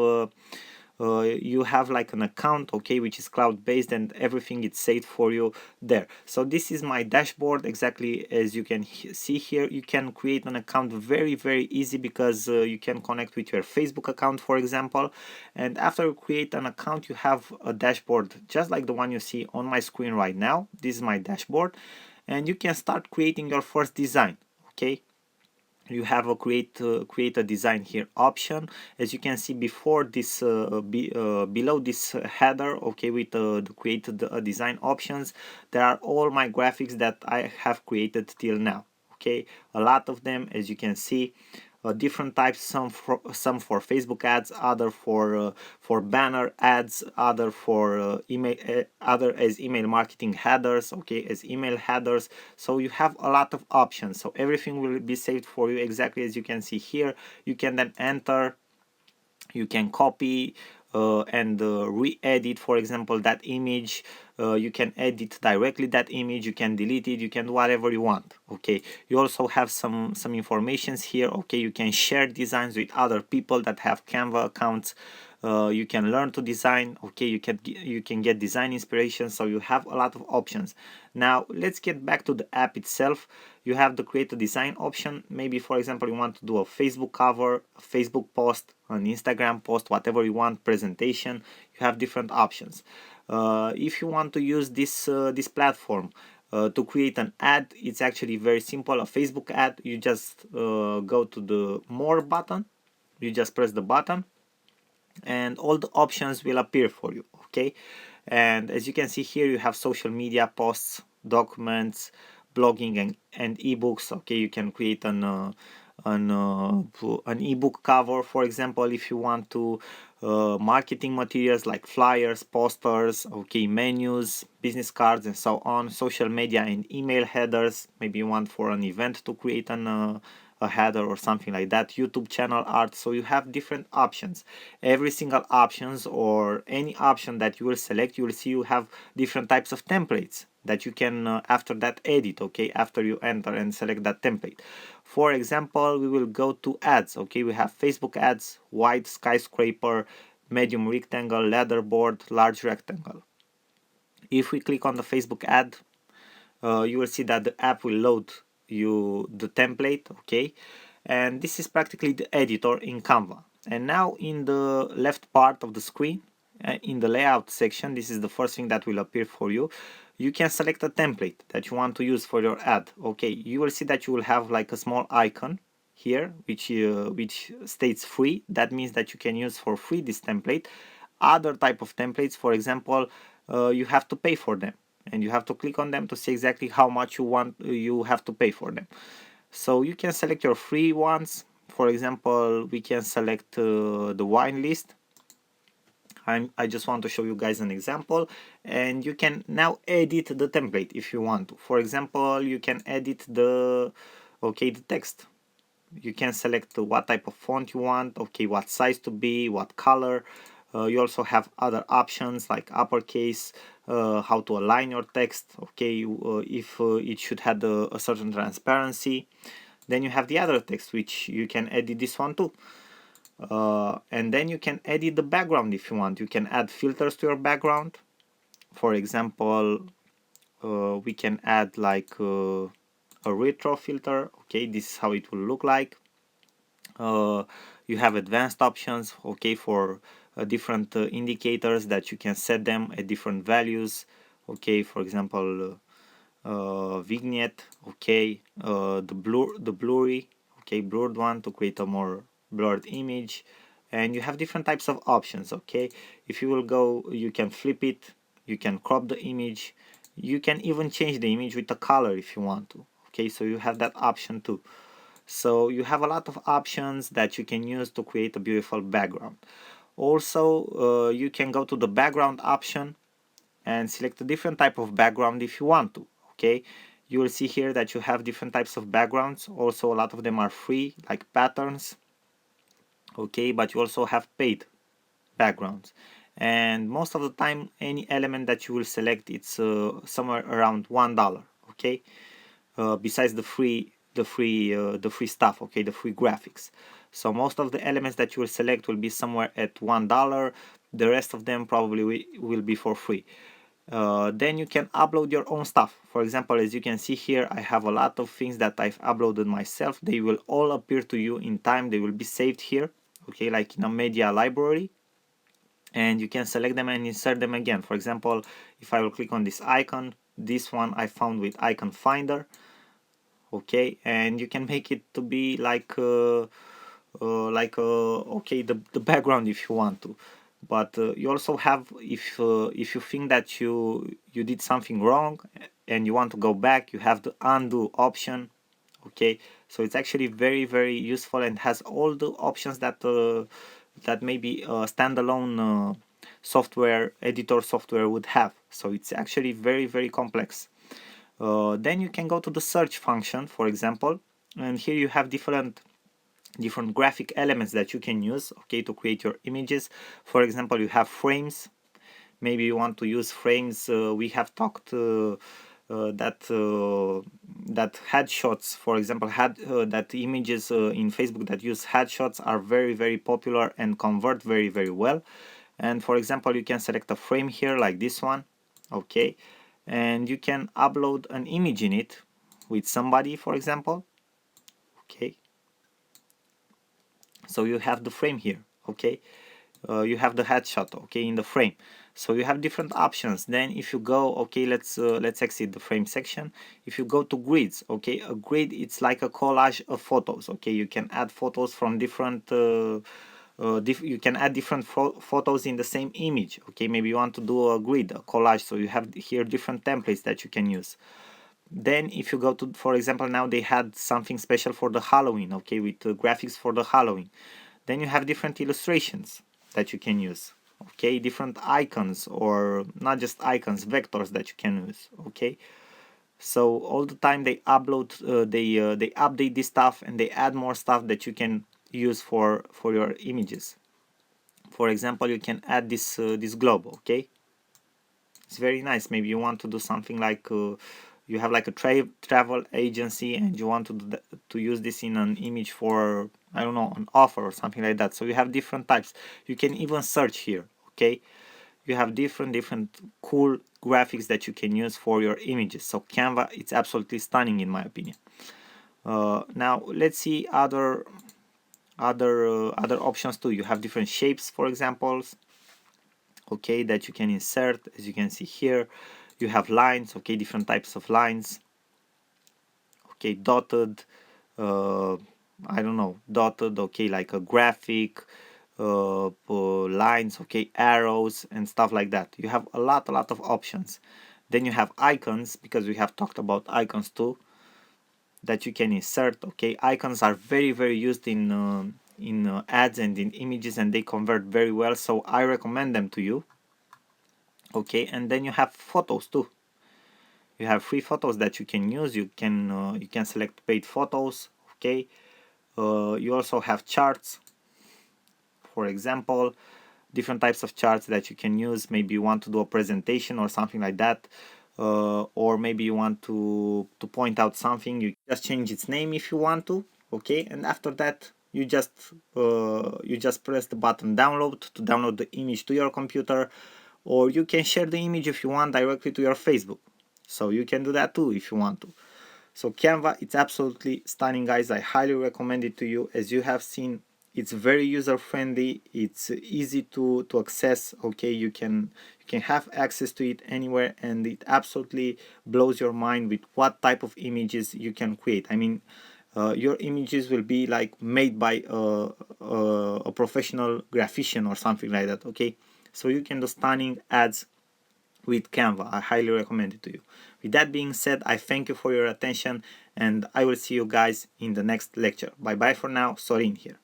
like an account, okay, which is cloud-based, and everything is saved for you there. So this is my dashboard, exactly as you can see here. You can create an account very easy, because you can connect with your Facebook account, for example, and after you create an account, you have a dashboard just like the one you see on my screen right now. This is my dashboard, and you can start creating your first design. Okay, you have a create a design here option. As you can see before this below this header, okay, with the created design options, there are all my graphics that I have created till now. Okay, a lot of them, as you can see, different types, some for Facebook ads, other for banner ads, other for email, other as email marketing headers, okay, as email headers. So you have a lot of options, so everything will be saved for you exactly as you can see here. You can then enter, you can copy and re-edit, for example, that image. You can edit directly that image, you can delete it, you can do whatever you want. Okay, you also have some informations here. Okay, you can share designs with other people that have Canva accounts. You can learn to design. Okay, you can get design inspiration, so you have a lot of options. Now let's get back to the app itself. You have the create a design option. Maybe, for example, you want to do a Facebook cover, a Facebook post, an Instagram post, whatever you want, presentation. You have different options. If you want to use this platform to create an ad, it's actually very simple. A Facebook ad, you just go to the more button, you just press the button, and all the options will appear for you. Okay, and as you can see here, you have social media posts, documents, blogging, and ebooks. Okay, you can create an ebook cover, for example, if you want to. Marketing materials like flyers, posters, okay, menus, business cards, and so on. Social media and email headers. Maybe you want for an event to create a header or something like that. YouTube channel art. So you have different options. Every single options, or any option that you will select, you will see you have different types of templates that you can after that edit. Okay, after you enter and select that template. For example, we will go to ads. Okay, we have Facebook ads, wide skyscraper, medium rectangle, leaderboard, large rectangle. If we click on the Facebook ad, you will see that the app will load you the template. Okay, and this is practically the editor in Canva. And now in the left part of the screen, in the layout section, this is the first thing that will appear for you. You can select a template that you want to use for your ad. Okay, you will see that you will have like a small icon here which states free. That means that you can use for free this template. Other type of templates, for example, you have to pay for them, and you have to click on them to see exactly how much you have to pay for them. So you can select your free ones. For example, we can select the wine list. I just want to show you guys an example, and you can now edit the template if you want to. For example, you can edit the text. You can select what type of font you want, okay, what size to be, what color. You also have other options like uppercase, how to align your text, okay, if it should have a certain transparency. Then you have the other text, which you can edit this one too. And then you can edit the background if you want. You can add filters to your background. For example, we can add like a retro filter. Okay, this is how it will look like. You have advanced options, okay, for different indicators that you can set them at different values. Okay, for example, vignette, okay, the blurry, okay, blurred one to create a more blurred image. And you have different types of options. Okay, if you will go, you can flip it, you can crop the image, you can even change the image with the color if you want to. Okay, so you have that option too. So you have a lot of options that you can use to create a beautiful background. Also, you can go to the background option and select a different type of background if you want to. Okay, you will see here that you have different types of backgrounds. Also, a lot of them are free, like patterns. Okay, but you also have paid backgrounds, and most of the time any element that you will select, it's somewhere around $1. Okay, besides the free stuff, okay, the free graphics. So most of the elements that you will select will be somewhere at $1. The rest of them probably will be for free. Then you can upload your own stuff. For example, as you can see here, I have a lot of things that I've uploaded myself. They will all appear to you in time. They will be saved here, okay, like in a media library, and you can select them and insert them again. For example, if I will click on this icon, this one I found with Icon Finder. okay, and you can make it to be like okay, the background if you want to. But you also have, if you think that you did something wrong and you want to go back, you have the undo option. Okay, so it's actually very useful and has all the options that that maybe standalone software editor software would have. So it's actually very complex. Then you can go to the search function, for example, and here you have different graphic elements that you can use, okay, to create your images. For example, you have frames. Maybe you want to use frames. We have talked that headshots, for example, that images in Facebook that use headshots are very popular and convert very well. And for example, you can select a frame here like this one, okay, and you can upload an image in it with somebody, for example, okay. So you have the frame here, okay. You have the headshot, okay, in the frame. So you have different options. Then if you go, okay, let's exit the frame section. If you go to grids, okay, a grid, it's like a collage of photos, okay. You can add photos from different you can add different photos in the same image, okay. Maybe you want to do a grid, a collage, so you have here different templates that you can use. Then if you go to, for example, now they had something special for the Halloween, okay, with graphics for the Halloween. Then you have different illustrations that you can use, okay, different icons, or not just icons, vectors that you can use, okay. So all the time they upload, they update this stuff and they add more stuff that you can use for your images. For example, you can add this globe, okay. It's very nice. Maybe you want to do something like you have like a travel agency and you want to to use this in an image for, I don't know, an offer or something like that. So you have different types. You can even search here, okay. You have different cool graphics that you can use for your images. So Canva, it's absolutely stunning in my opinion. Now let's see other options too. You have different shapes, for example, okay, that you can insert. As you can see here, you have lines, okay, different types of lines, okay, dotted, I don't know, dotted, okay, like a graphic, lines, okay, arrows and stuff like that. You have a lot of options. Then you have icons, because we have talked about icons too, that you can insert, okay. Icons are very used in ads and in images, and they convert very well, so I recommend them to you, okay. And then you have photos too. You have free photos that you can use. You can select paid photos, okay. You also have charts, for example, different types of charts that you can use. Maybe you want to do a presentation or something like that, or maybe you want to point out something. You just change its name if you want to, okay. And after that you just press the button download to download the image to your computer, or you can share the image if you want directly to your Facebook. So you can do that too if you want to. So Canva, it's absolutely stunning, guys. I highly recommend it to you. As you have seen, it's very user friendly. It's easy to access, okay. You can have access to it anywhere, and it absolutely blows your mind with what type of images you can create. I mean, your images will be like made by a professional graphician or something like that, okay. So you can do stunning ads with Canva. I highly recommend it to you. With that being said, I thank you for your attention, and I will see you guys in the next lecture. Bye bye for now. Sorin here.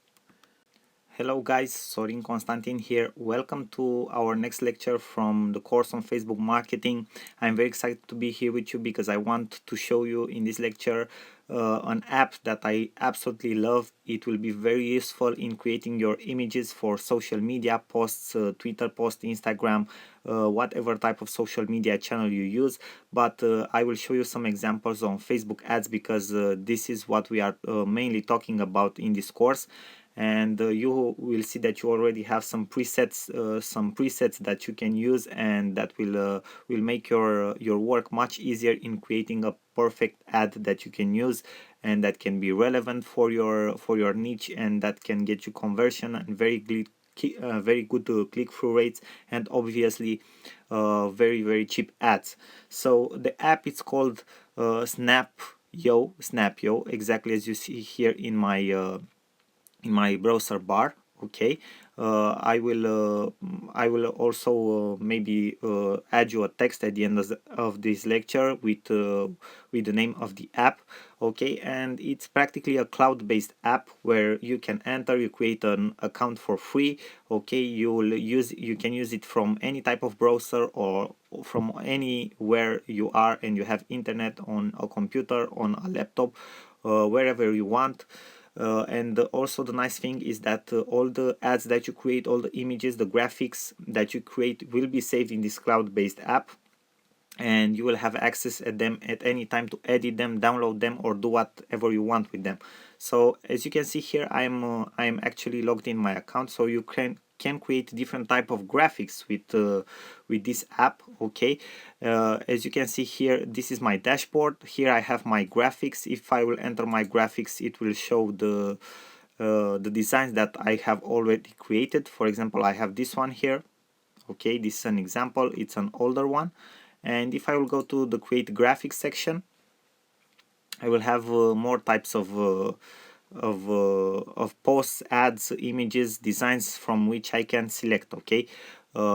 Hello guys, Sorin Constantin here. Welcome to our next lecture from the course on Facebook marketing. I'm very excited to be here with you because I want to show you in this lecture an app that I absolutely love. It will be very useful in creating your images for social media posts, Twitter posts, Instagram, whatever type of social media channel you use. But I will show you some examples on Facebook ads, because this is what we are mainly talking about in this course. And you will see that you already have some presets that you can use, and that will make your work much easier in creating a perfect ad that you can use, and that can be relevant for your niche, and that can get you conversion and very good click-through rates, and obviously very cheap ads. So the app is called Snap Snap.io, exactly as you see here in my browser bar. Okay, I will also maybe add you a text at the end of this lecture with the name of the app. Okay, and it's practically a cloud-based app where you can enter, you create an account for free. Okay, you can use it from any type of browser or from anywhere you are and you have internet on a computer, on a laptop, wherever you want. And also the nice thing is that all the ads that you create, all the images, the graphics that you create will be saved in this cloud-based app, and you will have access at them at any time to edit them, download them, or do whatever you want with them. So as you can see here, I'm actually logged in my account, so you can create different type of graphics with this app. Okay, as you can see here, this is my dashboard. Here I have my graphics. If I will enter my graphics, it will show the designs that I have already created. For example, I have this one here. Okay, this is an example, it's an older one. And if I will go to the create graphics section, I will have more types of posts, ads, images, designs from which I can select. Okay,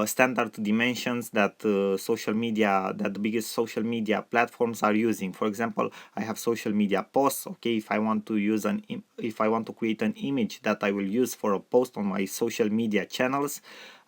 standard dimensions that the biggest social media platforms are using. For example, I have social media posts. Okay, if I want to use if I want to create an image that I will use for a post on my social media channels,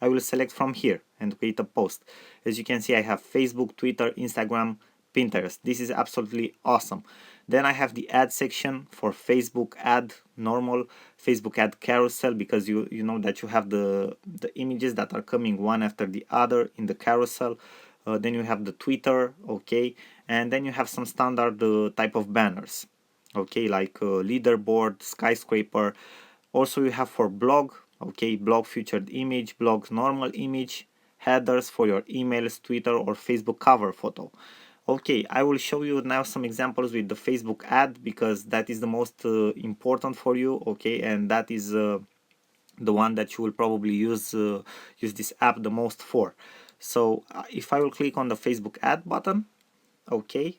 I will select from here and create a post. As you can see, I have Facebook, Twitter, Instagram, Pinterest. This is absolutely awesome. Then I have the ad section for Facebook ad, normal Facebook ad carousel, because you know that you have the images that are coming one after the other in the carousel. Then you have the Twitter, okay, and then you have some standard type of banners, okay, like leaderboard, skyscraper. Also you have for blog, okay, blog featured image, blog normal image, headers for your emails, Twitter or Facebook cover photo. Okay, I will show you now some examples with the Facebook ad, because that is the most important for you. Okay, and that is the one that you will probably use this app the most for. So if I will click on the Facebook ad button, okay,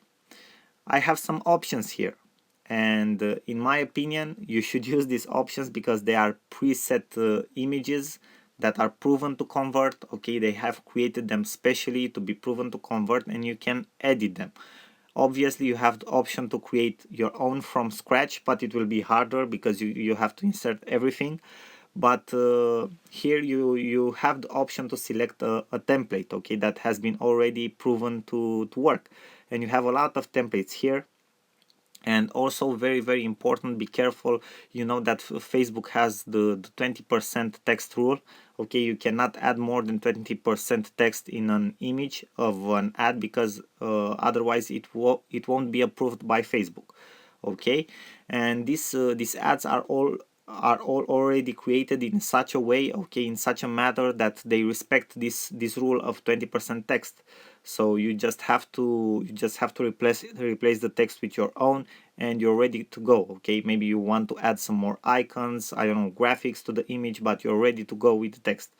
I have some options here, and in my opinion you should use these options because they are preset images that are proven to convert. Okay, they have created them specially to be proven to convert, and you can edit them. Obviously you have the option to create your own from scratch, but it will be harder because you have to insert everything. But here you have the option to select a template, okay, that has been already proven to work, and you have a lot of templates here. And also very important, be careful, you know that Facebook has the 20% text rule. Okay, you cannot add more than 20% text in an image of an ad, because otherwise it won't be approved by Facebook. Okay, and these ads are all already created in such a way, okay, in such a manner that they respect this rule of 20% text. So you just have to replace the text with your own, and you're ready to go. Okay, maybe you want to add some more icons, I don't know, graphics to the image, but you're ready to go with the text.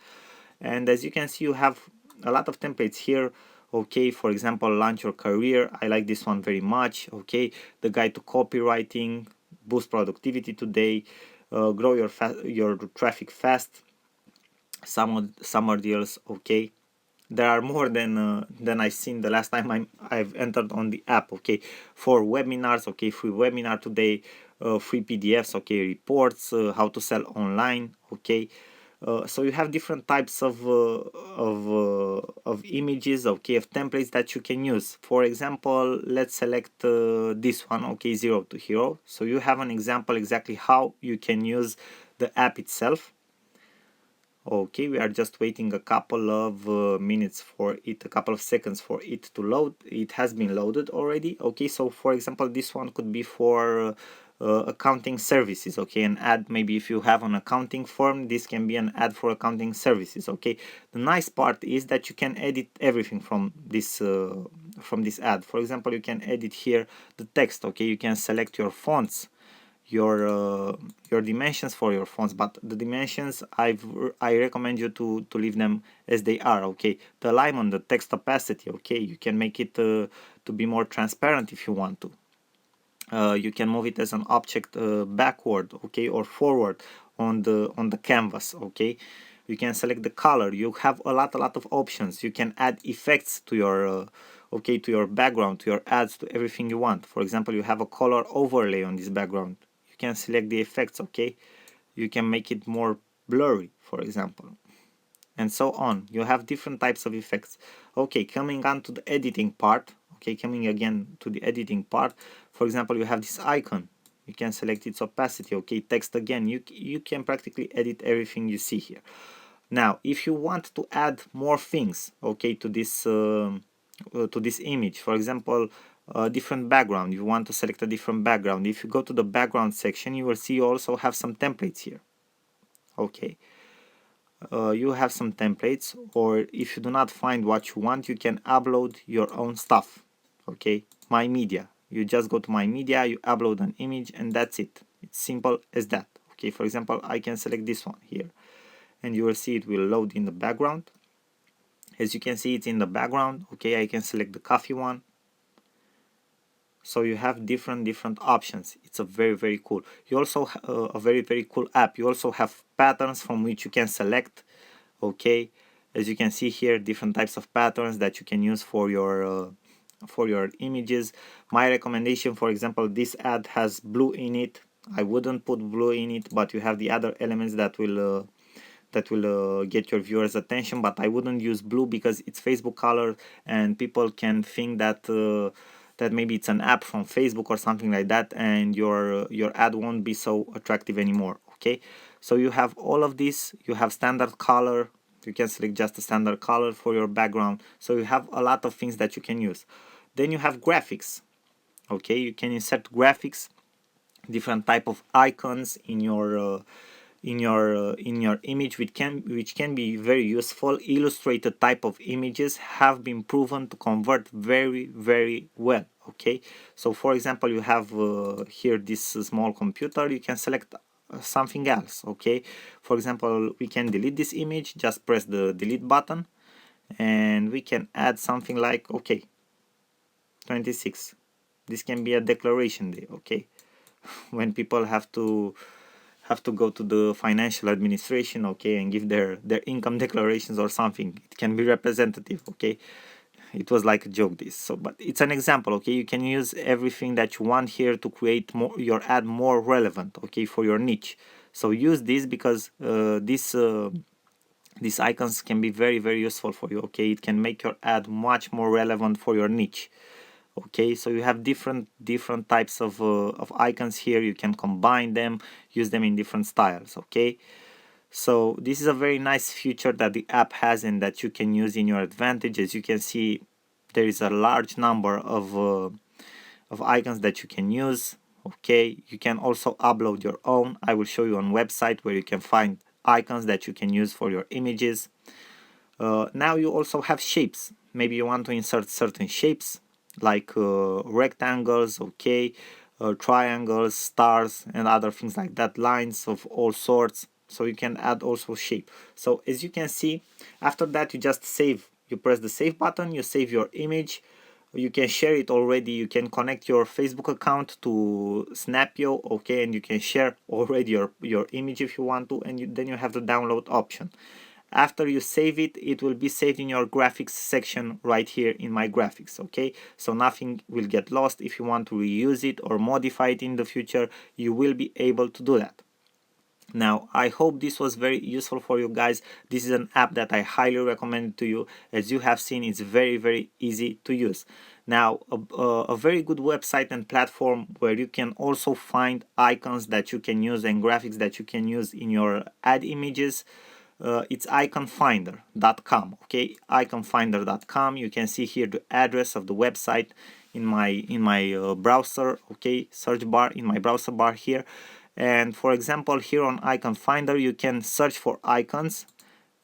And as you can see, you have a lot of templates here. Okay, for example, launch your career, I like this one very much. Okay, the guide to copywriting, boost productivity today, grow your traffic fast, summer deals. Okay, there are more than I seen the last time I've entered on the app. Okay, for webinars, okay, free webinar today, free PDFs, okay, reports, how to sell online. Okay, so you have different types of images, okay, of templates that you can use. For example, let's select this one, okay, Zero to Hero. So you have an example exactly how you can use the app itself. Okay, we are just waiting a couple of minutes for it, a couple of seconds for it to load. It has been loaded already. Okay, so for example, this one could be for accounting services. Okay, an ad, maybe if you have an accounting firm, this can be an ad for accounting services. Okay, the nice part is that you can edit everything from this ad. For example, you can edit here the text. Okay, you can select your fonts, your dimensions for your fonts, but the dimensions I recommend you to leave them as they are. Okay, the alignment, the text opacity, okay, you can make it to be more transparent if you want to. You can move it as an object backward, okay, or forward on the canvas, okay. You can select the color. You have a lot of options. You can add effects to your okay, to your background, to your ads, to everything you want. For example, you have a color overlay on this background. You can select the effects, okay. You can make it more blurry, for example, and so on. You have different types of effects. Okay, coming on to the editing part. Okay, coming again to the editing part. For example, you have this icon. You can select its opacity. Okay, text again. You can practically edit everything you see here. Now, if you want to add more things, okay, to this image, for example, a different background, you want to select a different background. If you go to the background section, you will see you also have some templates here. Okay, you have some templates, or if you do not find what you want, you can upload your own stuff. Okay, my media, you just go to my media, you upload an image, and that's it. It's simple as that. Okay, for example, I can select this one here, and you will see it will load in the background. As you can see, it's in the background. Okay, I can select the coffee one. So you have different options. It's a very cool. You also a very cool app. You also have patterns from which you can select. Okay, as you can see here, different types of patterns that you can use for your images. My recommendation, for example, this ad has blue in it. I wouldn't put blue in it, but you have the other elements that will get your viewers attention, but I wouldn't use blue because it's Facebook color and people can think that that maybe it's an app from Facebook or something like that, and your ad won't be so attractive anymore. Okay, so you have all of this. You have standard color. You can select just a standard color for your background. So you have a lot of things that you can use. Then you have graphics. Okay, you can insert graphics, different type of icons in your image, which can be very useful. Illustrated type of images have been proven to convert very well. Okay, so for example, you have here this small computer. You can select something else. Okay, for example, we can delete this image. Just press the delete button, and we can add something like, okay, 26. This can be a declaration day. Okay, when people have to go to the financial administration, okay, and give their income declarations or something, it can be representative. Okay, it was like a joke, this. So but it's an example. Okay, you can use everything that you want here to create your ad more relevant, okay, for your niche. So use this because these icons can be very useful for you. Okay, it can make your ad much more relevant for your niche. Okay, so you have different types of icons here. You can combine them, use them in different styles. Okay, so this is a very nice feature that the app has and that you can use in your advantage. As you can see, there is a large number of icons that you can use. Okay, you can also upload your own. I will show you on website where you can find icons that you can use for your images. Now you also have shapes. Maybe you want to insert certain shapes like rectangles, okay, triangles, stars, and other things like that, lines of all sorts. So you can add also shape. So as you can see, after that you just save. You press the save button, you save your image. You can share it already. You can connect your Facebook account to Snapio, okay, and you can share already your image if you want to, and then you have the download option. After you save it, it will be saved in your graphics section right here in my graphics. Okay, so nothing will get lost. If you want to reuse it or modify it in the future, you will be able to do that. Now, I hope this was very useful for you guys. This is an app that I highly recommend to you. As you have seen, it's very easy to use. Now, a very good website and platform where you can also find icons that you can use and graphics that you can use in your ad images. It's iconfinder.com. Okay, iconfinder.com. You can see here the address of the website in my browser. Okay, search bar, in my browser bar here. And for example, here on Icon Finder, you can search for icons,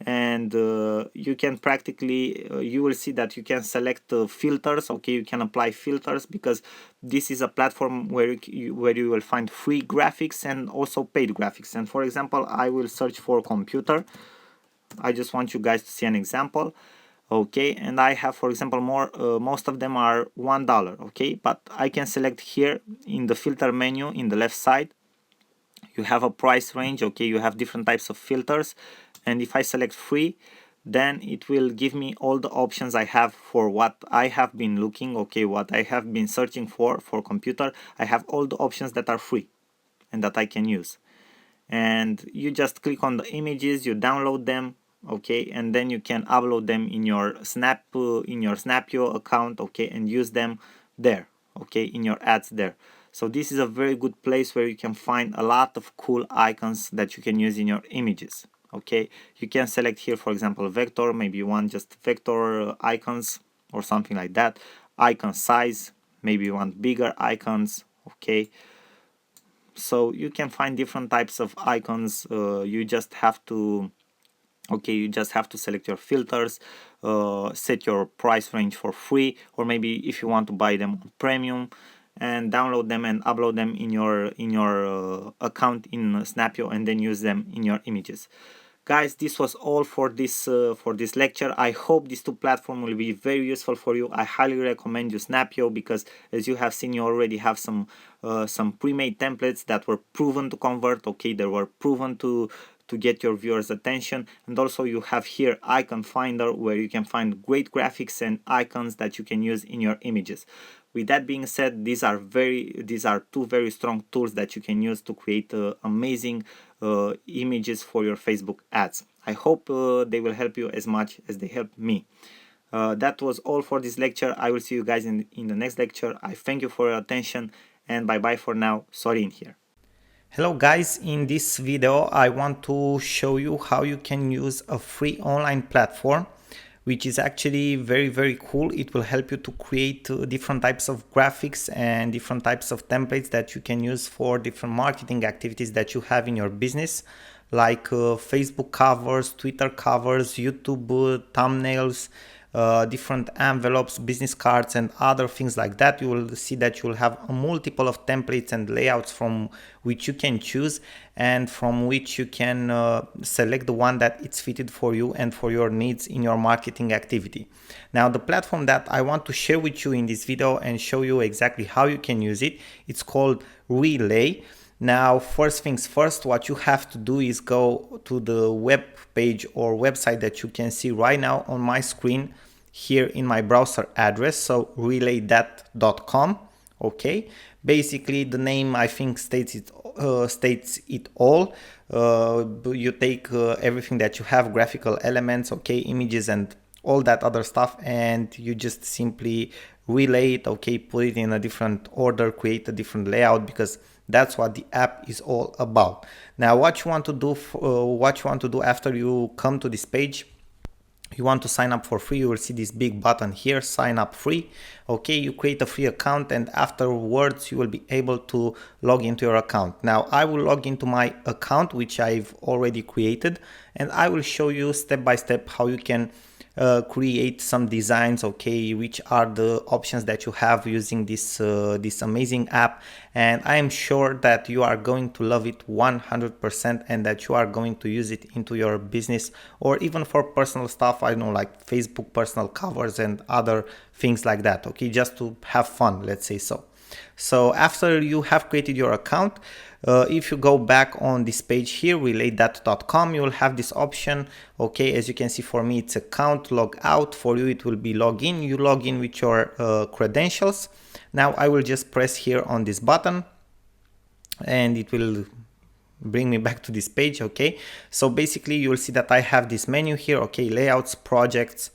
and you can practically you will see that you can select filters. Okay, you can apply filters because this is a platform where you will find free graphics and also paid graphics. And for example, I will search for computer. I just want you guys to see an example. okay, and I have, for example, most of them are $1, okay, but I can select here in the filter menu in the left side. You have a price range, okay, you have different types of filters, and if I select free, then it will give me all the options I have for what I have been looking, okay, what I have been searching for computer. I have all the options that are free and that I can use. And you just click on the images, you download them, okay, and then you can upload them in your Snapio account, okay, and use them there, okay, in your ads there. So this is a very good place where you can find a lot of cool icons that you can use in your images, okay. You can select here, for example, vector, maybe you want just vector icons or something like that. Icon size, maybe you want bigger icons, okay. So you can find different types of icons. You just have to select your filters, set your price range for free, or maybe if you want to buy them on premium, and download them and upload them in your account in Snapio, and then use them in your images. Guys, this was all for this lecture. I hope these two platforms will be very useful for you. I highly recommend you Snapio, because as you have seen, you already have some pre-made templates that were proven to convert, okay, they were proven to get your viewers' attention. And also you have here Icon Finder, where you can find great graphics and icons that you can use in your images. With that being said, these are two very strong tools that you can use to create amazing images for your Facebook ads. I hope they will help you as much as they helped me. That was all for this lecture. I will see you guys in the next lecture. I thank you for your attention, and bye bye for now. Sorin here. Hello guys, in this video I want to show you how you can use a free online platform, which is actually very cool. It will help you to create different types of graphics and different types of templates that you can use for different marketing activities that you have in your business, like Facebook covers, Twitter covers, YouTube thumbnails, different envelopes, business cards, and other things like that. You will see that you will have a multiple of templates and layouts from which you can choose, and from which you can select the one that it's fitted for you and for your needs in your marketing activity. Now, the platform that I want to share with you in this video and show you exactly how you can use it, it's called Relay. Now, first things first, what you have to do is go to the web page or website that you can see right now on my screen here in my browser address, so relaythat.com. okay, basically the name I think states it all. You take everything that you have, graphical elements, okay, images and all that other stuff, and you just simply relay it, okay, put it in a different order, create a different layout, because that's what the app is all about. Now, what you want to do after you come to this page, you want to sign up for free. You will see this big button here, sign up free. Okay, you create a free account, and afterwards you will be able to log into your account. Now, I will log into my account, which I've already created, and I will show you step by step how you can create some designs, okay, which are the options that you have using this amazing app. And I am sure that you are going to love it 100%, and that you are going to use it into your business, or even for personal stuff, I know, like Facebook personal covers and other things like that, okay, just to have fun, let's say so. So after you have created your account, if you go back on this page here, relaythat.com, you will have this option, okay, as you can see, for me it's account log out, for you it will be login. You log in with your credentials. Now I will just press here on this button, and it will bring me back to this page, okay. So basically you will see that I have this menu here, okay, layouts, projects,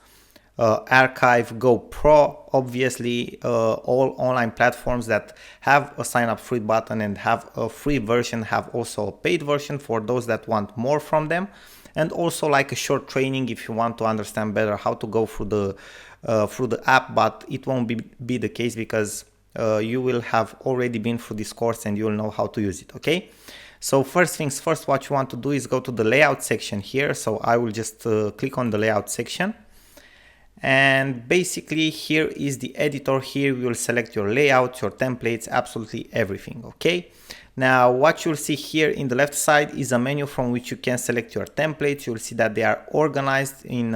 archive, Go Pro. Obviously all online platforms that have a sign up free button and have a free version have also a paid version for those that want more from them, and also like a short training if you want to understand better how to go through the app, but it won't be the case, because you will have already been through this course and you will know how to use it, okay. So first things first, what you want to do is go to the layout section here. So I will just click on the layout section, and basically here is the editor. Here we will select your layout, your templates, absolutely everything, okay. Now what you'll see here in the left side is a menu from which you can select your templates. You'll see that they are organized in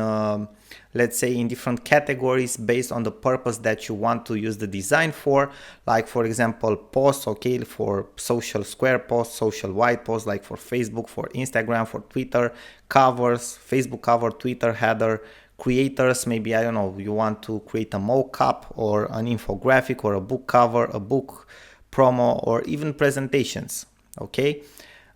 let's say in different categories based on the purpose that you want to use the design for. Like for example, posts, okay, for social square posts, social white posts, like for Facebook, for Instagram, for Twitter, covers, Facebook cover, Twitter header, creators, maybe, I don't know, you want to create a mock-up or an infographic or a book cover, a book promo, or even presentations, okay,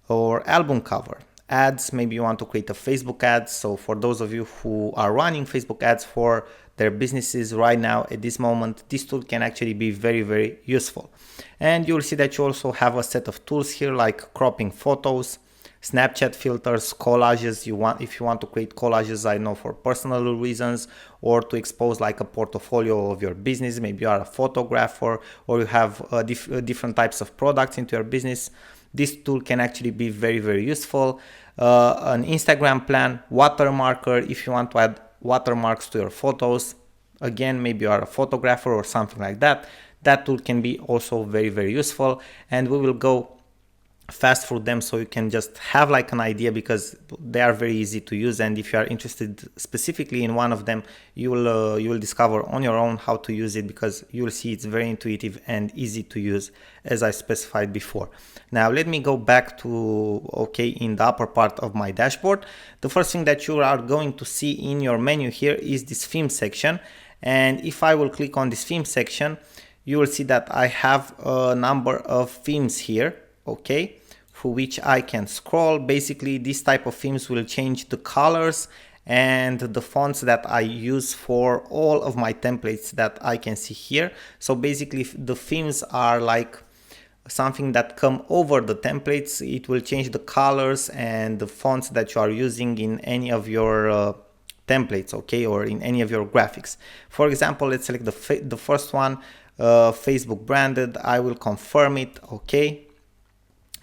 or album cover. Ads, maybe you want to create a Facebook ad. So for those of you who are running Facebook ads for their businesses right now at this moment, this tool can actually be very, very useful. And you'll see that you also have a set of tools here like cropping photos, Snapchat filters, collages. If you want to create collages, I know, for personal reasons, or to expose like a portfolio of your business. Maybe you are a photographer or you have different types of products into your business. This tool can actually be very, very useful. An Instagram plan, watermarker, if you want to add watermarks to your photos. Again, maybe you are a photographer or something like that. That tool can be also very, very useful, and we will go fast through them so you can just have like an idea, because they are very easy to use. And if you are interested specifically in one of them, you will discover on your own how to use it, because you will see it's very intuitive and easy to use, as I specified before. Now let me go back to, okay, in the upper part of my dashboard. The first thing that you are going to see in your menu here is this theme section. And if I will click on this theme section, you will see that I have a number of themes here, okay, through which I can scroll. Basically, this type of themes will change the colors and the fonts that I use for all of my templates that I can see here. So basically, the themes are like something that come over the templates. It will change the colors and the fonts that you are using in any of your templates, okay, or in any of your graphics. For example, let's select the first one, Facebook branded. I will confirm it, okay.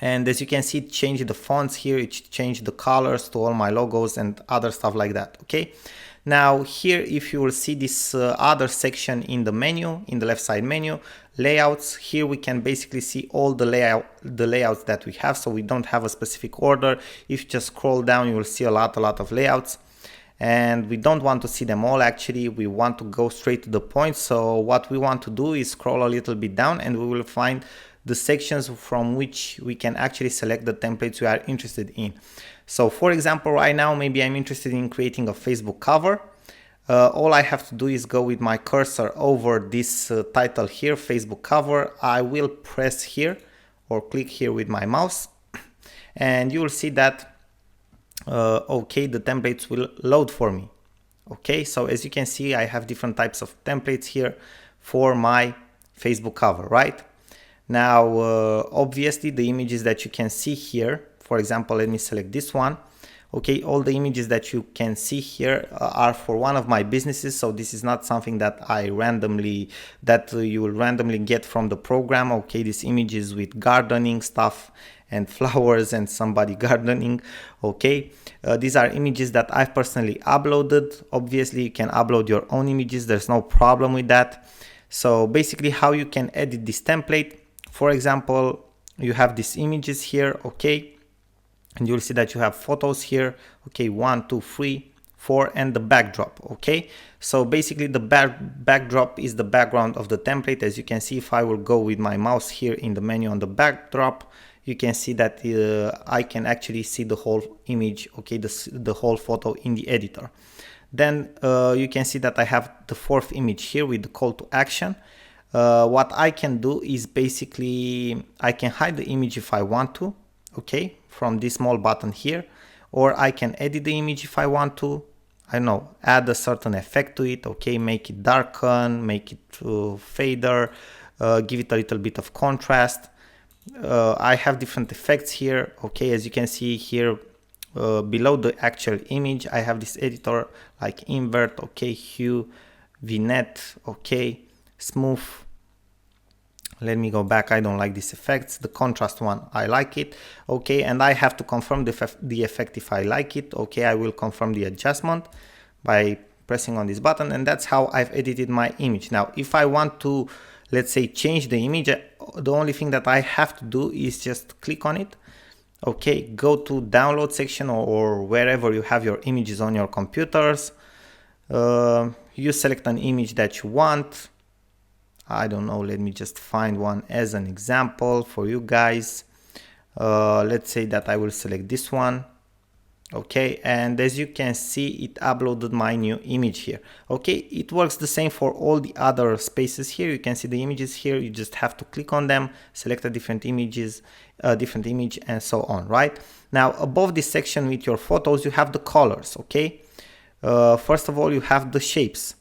And as you can see, it changed the fonts here, it changed the colors to all my logos and other stuff like that, okay. Now here, if you will see this other section in the menu, in the left side menu, layouts, here we can basically see all the layouts that we have. So we don't have a specific order. If you just scroll down, you will see a lot of layouts. And we don't want to see them all, actually. We want to go straight to the point. So what we want to do is scroll a little bit down, and we will find the sections from which we can actually select the templates we are interested in. So for example, right now, maybe I'm interested in creating a Facebook cover. All I have to do is go with my cursor over this title here, Facebook cover. I will press here or click here with my mouse, and you will see that okay, the templates will load for me. Okay, so as you can see, I have different types of templates here for my Facebook cover, right? Now, obviously, the images that you can see here, for example, let me select this one. Okay, all the images that you can see here are for one of my businesses. So this is not something that you will randomly get from the program. Okay, these images with gardening stuff and flowers and somebody gardening. Okay, these are images that I've personally uploaded. Obviously, you can upload your own images. There's no problem with that. So basically, how you can edit this template. For example, you have these images here, okay, and you'll see that you have photos here, okay, 1, 2, 3, 4, and the backdrop, okay. So basically, the backdrop is the background of the template. As you can see, if I will go with my mouse here in the menu on the backdrop, you can see that I can actually see the whole image, okay, the whole photo in the editor. Then you can see that I have the fourth image here with the call to action. What I can do is basically I can hide the image if I want to, okay, from this small button here, or I can edit the image if I want to. I don't know, add a certain effect to it, okay, make it darken, make it fader, give it a little bit of contrast. I have different effects here, okay. As you can see here, below the actual image, I have this editor like invert, okay, hue, vignette, okay, smooth. Let me go back. I don't like these effects. The contrast one, I like it, okay. And I have to confirm the effect if I like it, okay. I will confirm the adjustment by pressing on this button, and that's how I've edited my image. Now if I want to, let's say, change the image, the only thing that I have to do is just click on it. Okay, go to download section or wherever you have your images on your computers. You select an image that you want. I don't know, let me just find one as an example for you guys. Let's say that I will select this one. Okay, and as you can see, it uploaded my new image here. Okay, it works the same for all the other spaces here. You can see the images here. You just have to click on them, select a different image, and so on, right? Now, above this section with your photos, you have the colors. Okay, first of all, you have the shapes.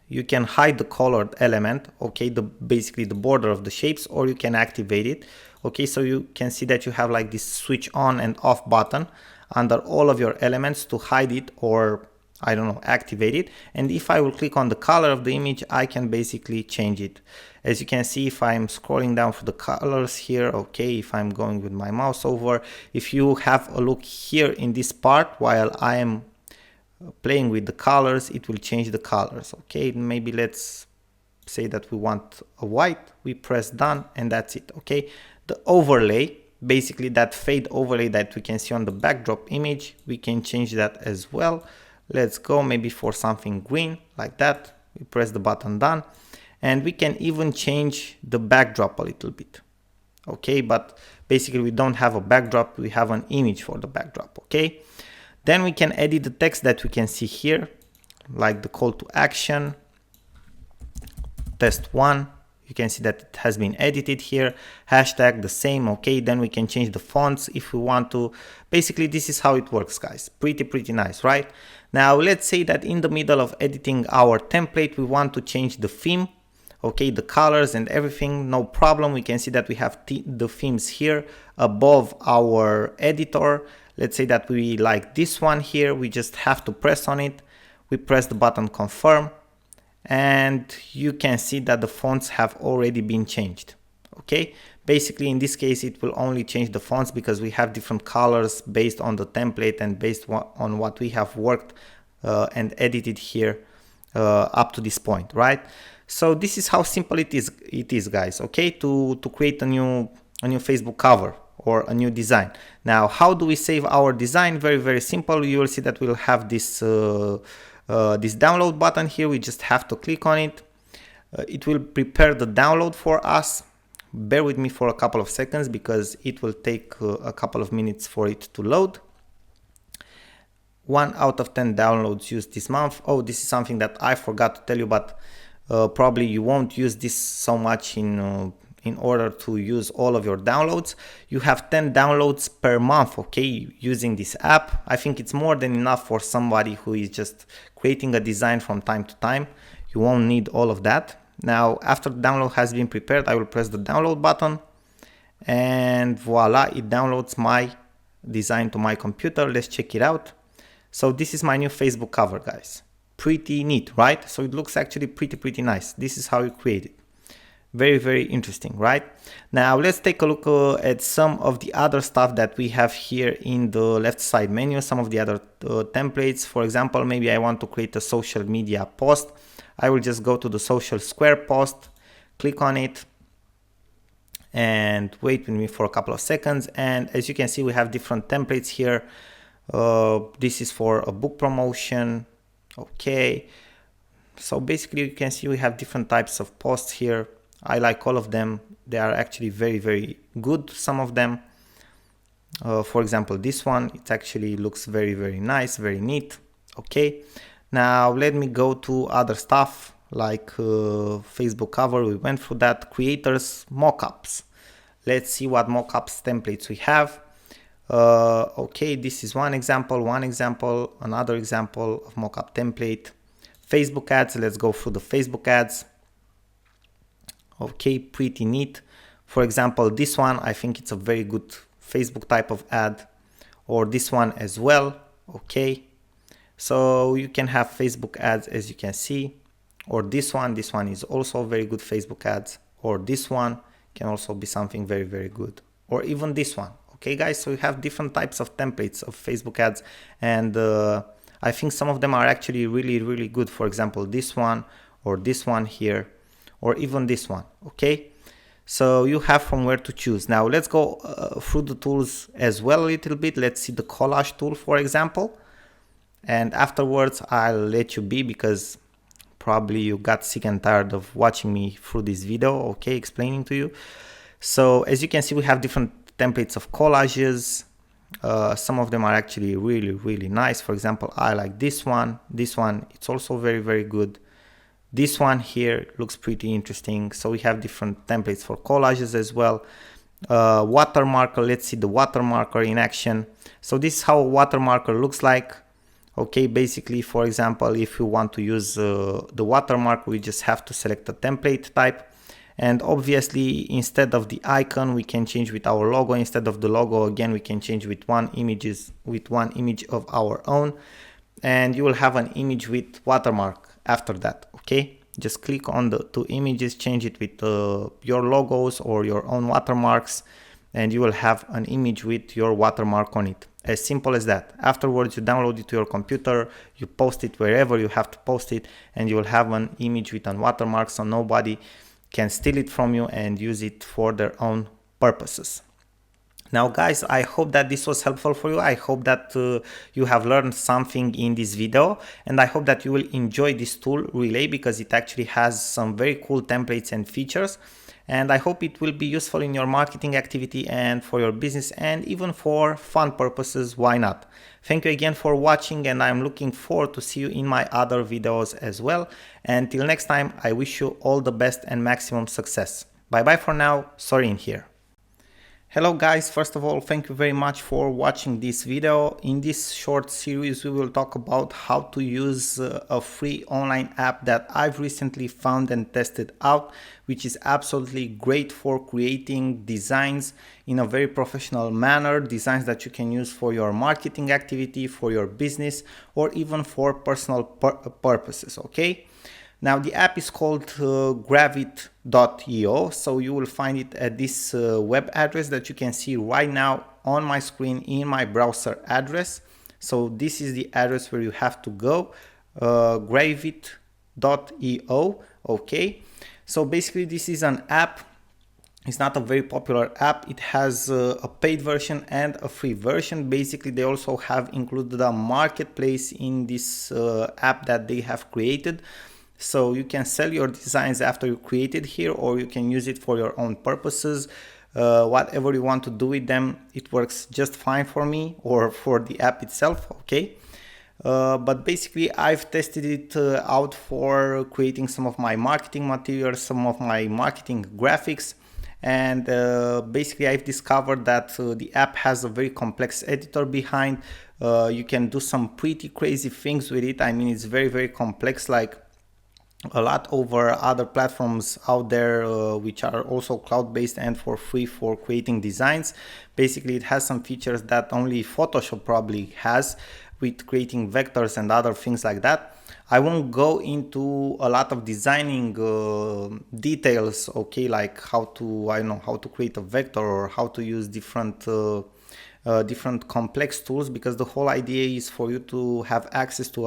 You can hide the colored element, okay, basically the border of the shapes, or you can activate it. Okay, so you can see that you have like this switch on and off button under all of your elements to hide it, or I don't know, activate it. And if I will click on the color of the image, I can basically change it. As you can see, if I'm scrolling down for the colors here, okay, if I'm going with my mouse over, if you have a look here in this part while I am playing with the colors, it will change the colors. Okay, maybe let's say that we want a white, we press done, and that's it. Okay, the overlay, basically that fade overlay that we can see on the backdrop image, we can change that as well. Let's go maybe for something green like that. We press the button done, and we can even change the backdrop a little bit. Okay, but basically we don't have a backdrop, we have an image for the backdrop. Okay, then we can edit the text that we can see here, like the call to action, test 1. You can see that it has been edited here. Hashtag the same. Okay, then we can change the fonts if we want to. Basically, this is how it works, guys. Pretty nice, right? Now, let's say that in the middle of editing our template, we want to change the theme. Okay, the colors and everything, no problem. We can see that we have the themes here above our editor. Let's say that we like this one here. We just have to press on it. We press the button confirm, and you can see that the fonts have already been changed. Okay, basically in this case it will only change the fonts because we have different colors based on the template and based on what we have worked and edited here up to this point, right? So this is how simple it is, guys. Okay, to create a new Facebook cover or a new design. Now, how do we save our design? Very simple. You will see that we'll have this this download button here. We just have to click on it. It will prepare the download for us. Bear with me for a couple of seconds because it will take a couple of minutes for it to load. 1 out of 10 downloads used this month. Oh, this is something that I forgot to tell you, but probably you won't use this so much in order to use all of your downloads. You have 10 downloads per month, okay, using this app. I think it's more than enough for somebody who is just creating a design from time to time. You won't need all of that. Now, after the download has been prepared, I will press the download button, and voila, it downloads my design to my computer. Let's check it out. So this is my new Facebook cover, guys. Pretty neat, right? So it looks actually pretty nice. This is how you create it. Very interesting, right? Now let's take a look at some of the other stuff that we have here in the left side menu, some of the other templates. For example, maybe I want to create a social media post. I will just go to the social square post, click on it, and wait with me for a couple of seconds. And as you can see, we have different templates here. This is for a book promotion. Okay, so basically you can see we have different types of posts here. I like all of them. They are actually very good, some of them. For example, this one, it actually looks very nice, very neat. Okay, now let me go to other stuff like Facebook cover. We went through that. Creators mockups. Let's see what mockups templates we have. Okay, this is one example, another example of mockup template. Facebook ads, let's go through the Facebook ads. Okay, pretty neat. For example, this one, I think it's a very good Facebook type of ad, or this one as well. Okay, so you can have Facebook ads, as you can see, or this one is also very good Facebook ads, or this one can also be something very good, or even this one. Okay, guys, so you have different types of templates of Facebook ads, and I think some of them are actually really good. For example, this one or this one here, or even this one. Okay, so you have from where to choose. Now let's go through the tools as well a little bit. Let's see the collage tool, for example, and afterwards I'll let you be, because probably you got sick and tired of watching me through this video, okay, explaining to you. So as you can see, we have different templates of collages. Some of them are actually really nice. For example, I like this one. This one, it's also very good. This one here looks pretty interesting. So we have different templates for collages as well. Watermarker, let's see the watermarker in action. So this is how a watermarker looks like. Okay, basically, for example, if you want to use the watermark, we just have to select a template type. And obviously, instead of the icon, we can change with our logo. Instead of the logo, again, we can change with one image of our own. And you will have an image with watermark after that, okay? Just click on the two images, change it with your logos or your own watermarks, and you will have an image with your watermark on it. As simple as that. Afterwards, you download it to your computer, you post it wherever you have to post it, and you will have an image with a watermark, so nobody can steal it from you and use it for their own purposes. Now guys, I hope that this was helpful for you. I hope that you have learned something in this video, and I hope that you will enjoy this tool Relay, because it actually has some very cool templates and features, and I hope it will be useful in your marketing activity and for your business, and even for fun purposes, why not? Thank you again for watching, and I'm looking forward to see you in my other videos as well. Until next time, I wish you all the best and maximum success. Bye bye for now, Sorin here. Hello guys, first of all, thank you very much for watching this video. In this short series, we will talk about how to use a free online app that I've recently found and tested out, which is absolutely great for creating designs in a very professional manner, designs that you can use for your marketing activity, for your business, or even for personal purposes, okay? Now the app is called Gravit.io, so you will find it at this web address that you can see right now on my screen in my browser address. So this is the address where you have to go, Gravit.io, okay? So basically this is an app. It's not a very popular app. It has a paid version and a free version. Basically, they also have included a marketplace in this app that they have created. So you can sell your designs after you create it here, or you can use it for your own purposes. Whatever you want to do with them, it works just fine for me or for the app itself, okay? But basically I've tested it out for creating some of my marketing materials, some of my marketing graphics, and basically I've discovered that the app has a very complex editor behind. You can do some pretty crazy things with it. I mean, it's very complex, like a lot over other platforms out there which are also cloud-based and for free for creating designs. Basically it has some features that only Photoshop probably has, with creating vectors and other things like that. I won't go into a lot of designing details, okay, like how to, I don't know, how to create a vector or how to use different complex tools, because the whole idea is for you to have access to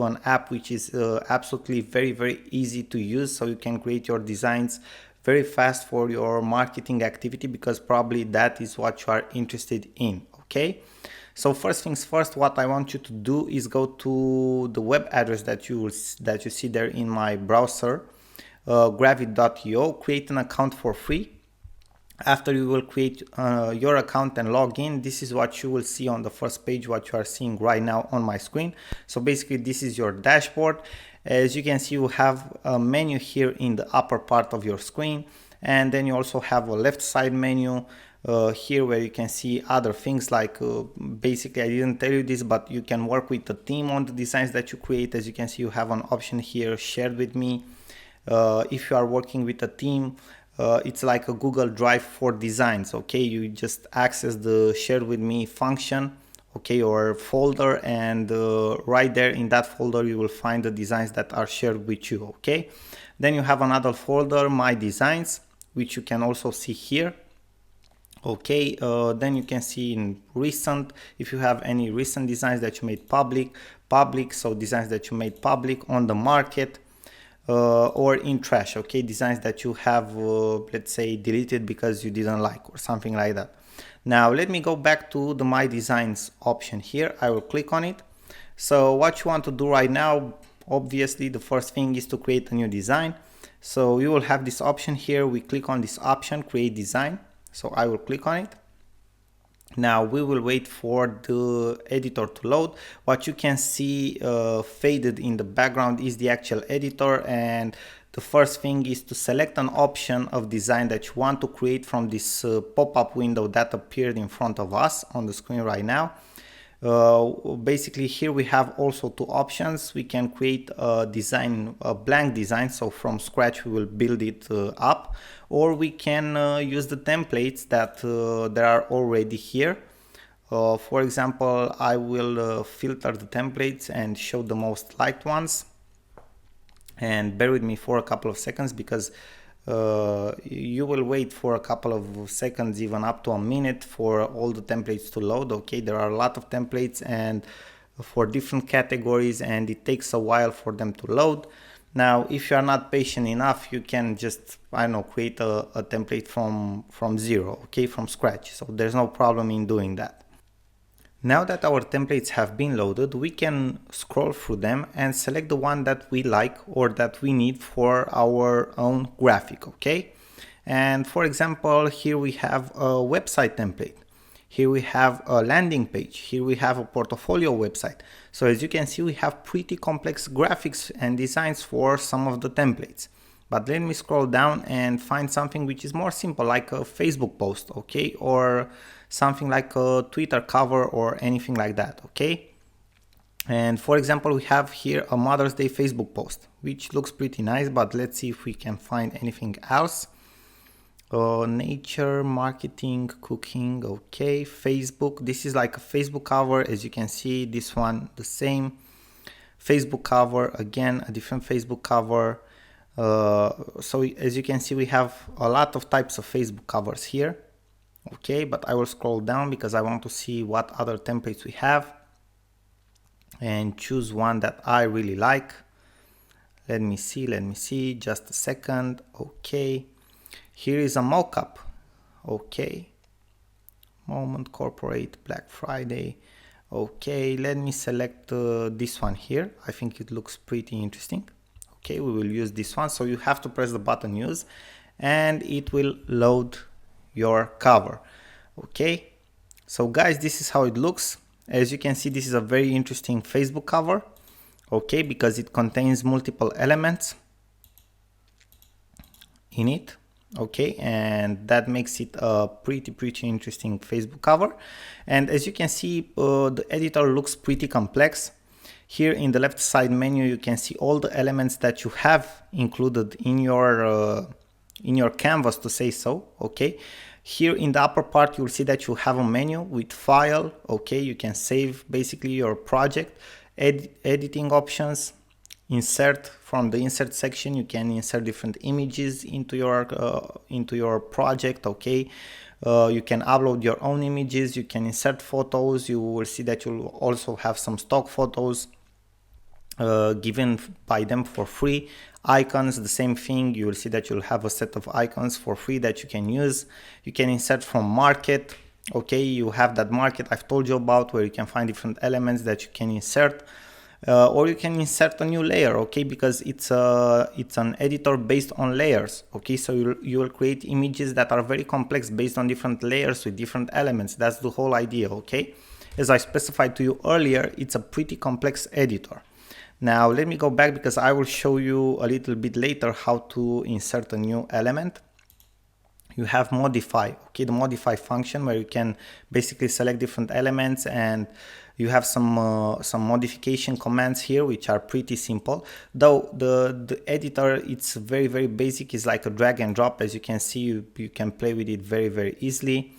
an app which is absolutely very easy to use, so you can create your designs very fast for your marketing activity, because probably that is what you are interested in, okay? So first things first, what I want you to do is go to the web address that you see there in my browser, Gravit.io, create an account for free. After you will create your account and log in, this is what you will see on the first page, what you are seeing right now on my screen. So basically this is your dashboard. As you can see, you have a menu here in the upper part of your screen, and then you also have a left side menu here where you can see other things like basically, I didn't tell you this, but you can work with the team on the designs that you create. As you can see, you have an option here, shared with me. If you are working with a team, it's like a Google Drive for designs, okay? You just access the share with me function, okay, or folder, and right there in that folder you will find the designs that are shared with you, okay? Then you have another folder, my designs, which you can also see here, okay? Then you can see in recent, if you have any recent designs that you made public, so designs that you made public on the market. or in trash, okay, designs that you have let's say deleted because you didn't like or something like that. Now let me go back to the My Designs option here. I will click on it. So what you want to do right now, obviously the first thing is to create a new design. So you will have this option here. We click on this option, create design. So I will click on it. Now we will wait for the editor to load. What you can see faded in the background is the actual editor, and the first thing is to select an option of design that you want to create from this pop-up window that appeared in front of us on the screen right now. Basically here we have also two options. We can create a design, a blank design, so from scratch we will build it up, or we can use the templates that there are already here. For example, I will filter the templates and show the most liked ones, and bear with me for a couple of seconds because you will wait for a couple of seconds, even up to a minute, for all the templates to load. Okay, there are a lot of templates and for different categories, and it takes a while for them to load. Now if you are not patient enough, you can just, I don't know, create a template from zero, okay, from scratch. So there's no problem in doing that. Now that our templates have been loaded, we can scroll through them and select the one that we like or that we need for our own graphic, okay? And for example, here we have a website template. Here we have a landing page. Here we have a portfolio website. So as you can see, we have pretty complex graphics and designs for some of the templates. But let me scroll down and find something which is more simple, like a Facebook post, okay? Or something like a Twitter cover or anything like that, okay? And for example, we have here a Mother's Day Facebook post, which looks pretty nice, but let's see if we can find anything else. Nature, marketing, cooking, okay, Facebook. This is like a Facebook cover. As you can see, this one, the same Facebook cover, again, a different Facebook cover. So as you can see, we have a lot of types of Facebook covers here. Okay, but I will scroll down because I want to see what other templates we have and choose one that I really like. Let me see, just a second. Okay, here is a mockup. Okay, Moment, Corporate, Black Friday. Okay, let me select this one here. I think it looks pretty interesting. Okay, we will use this one. So you have to press the button use and it will load your cover. Okay, so guys, this is how it looks. As you can see, this is a very interesting Facebook cover, okay, because it contains multiple elements in it, okay, and that makes it a pretty interesting Facebook cover. And as you can see, the editor looks pretty complex. Here in the left side menu, you can see all the elements that you have included in your canvas, to say so, okay. Here in the upper part, you'll see that you have a menu with file, okay, you can save basically your project, editing options, insert. From the insert section, you can insert different images into your project, okay. You can upload your own images, you can insert photos. You will see that you'll also have some stock photos given by them for free. Icons, the same thing. You will see that you'll have a set of icons for free that you can use. You can insert from market, okay, you have that market I've told you about, where you can find different elements that you can insert, or you can insert a new layer, okay, because it's an editor based on layers, okay. So you will create images that are very complex based on different layers with different elements. That's the whole idea, okay. As I specified to you earlier, it's a pretty complex editor. Now let me go back because I will show you a little bit later how to insert a new element. You have modify, okay, the modify function where you can basically select different elements, and you have some modification commands here which are pretty simple. Though the editor, it's very basic. It's like a drag and drop. As you can see, you can play with it very easily.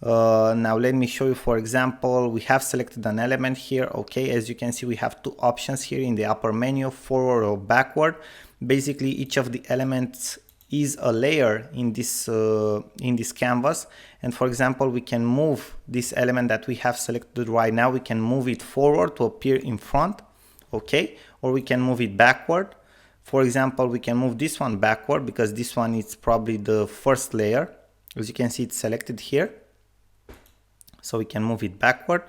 Now let me show you. For example, we have selected an element here, okay. As you can see, we have two options here in the upper menu, forward or backward. Basically each of the elements is a layer in this canvas, and for example, we can move this element that we have selected right now. We can move it forward to appear in front, okay, or we can move it backward For example, we can move this one backward because this one is probably the first layer. As you can see, it's selected here. So we can move it backward,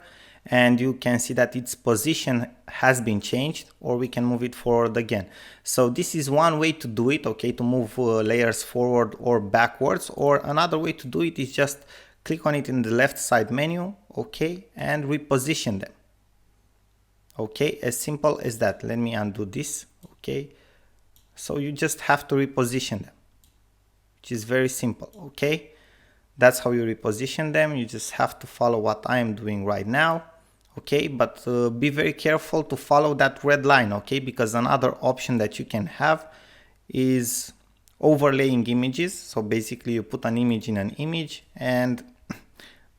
and you can see that its position has been changed, or we can move it forward again. So this is one way to do it, okay, to move layers forward or backwards. Or another way to do it is just click on it in the left side menu, okay, and reposition them. Okay, as simple as that. Let me undo this, okay. So you just have to reposition them, which is very simple, okay. That's how you reposition them. You just have to follow what I am doing right now, okay. But be very careful to follow that red line, okay, because another option that you can have is overlaying images. So basically you put an image in an image, and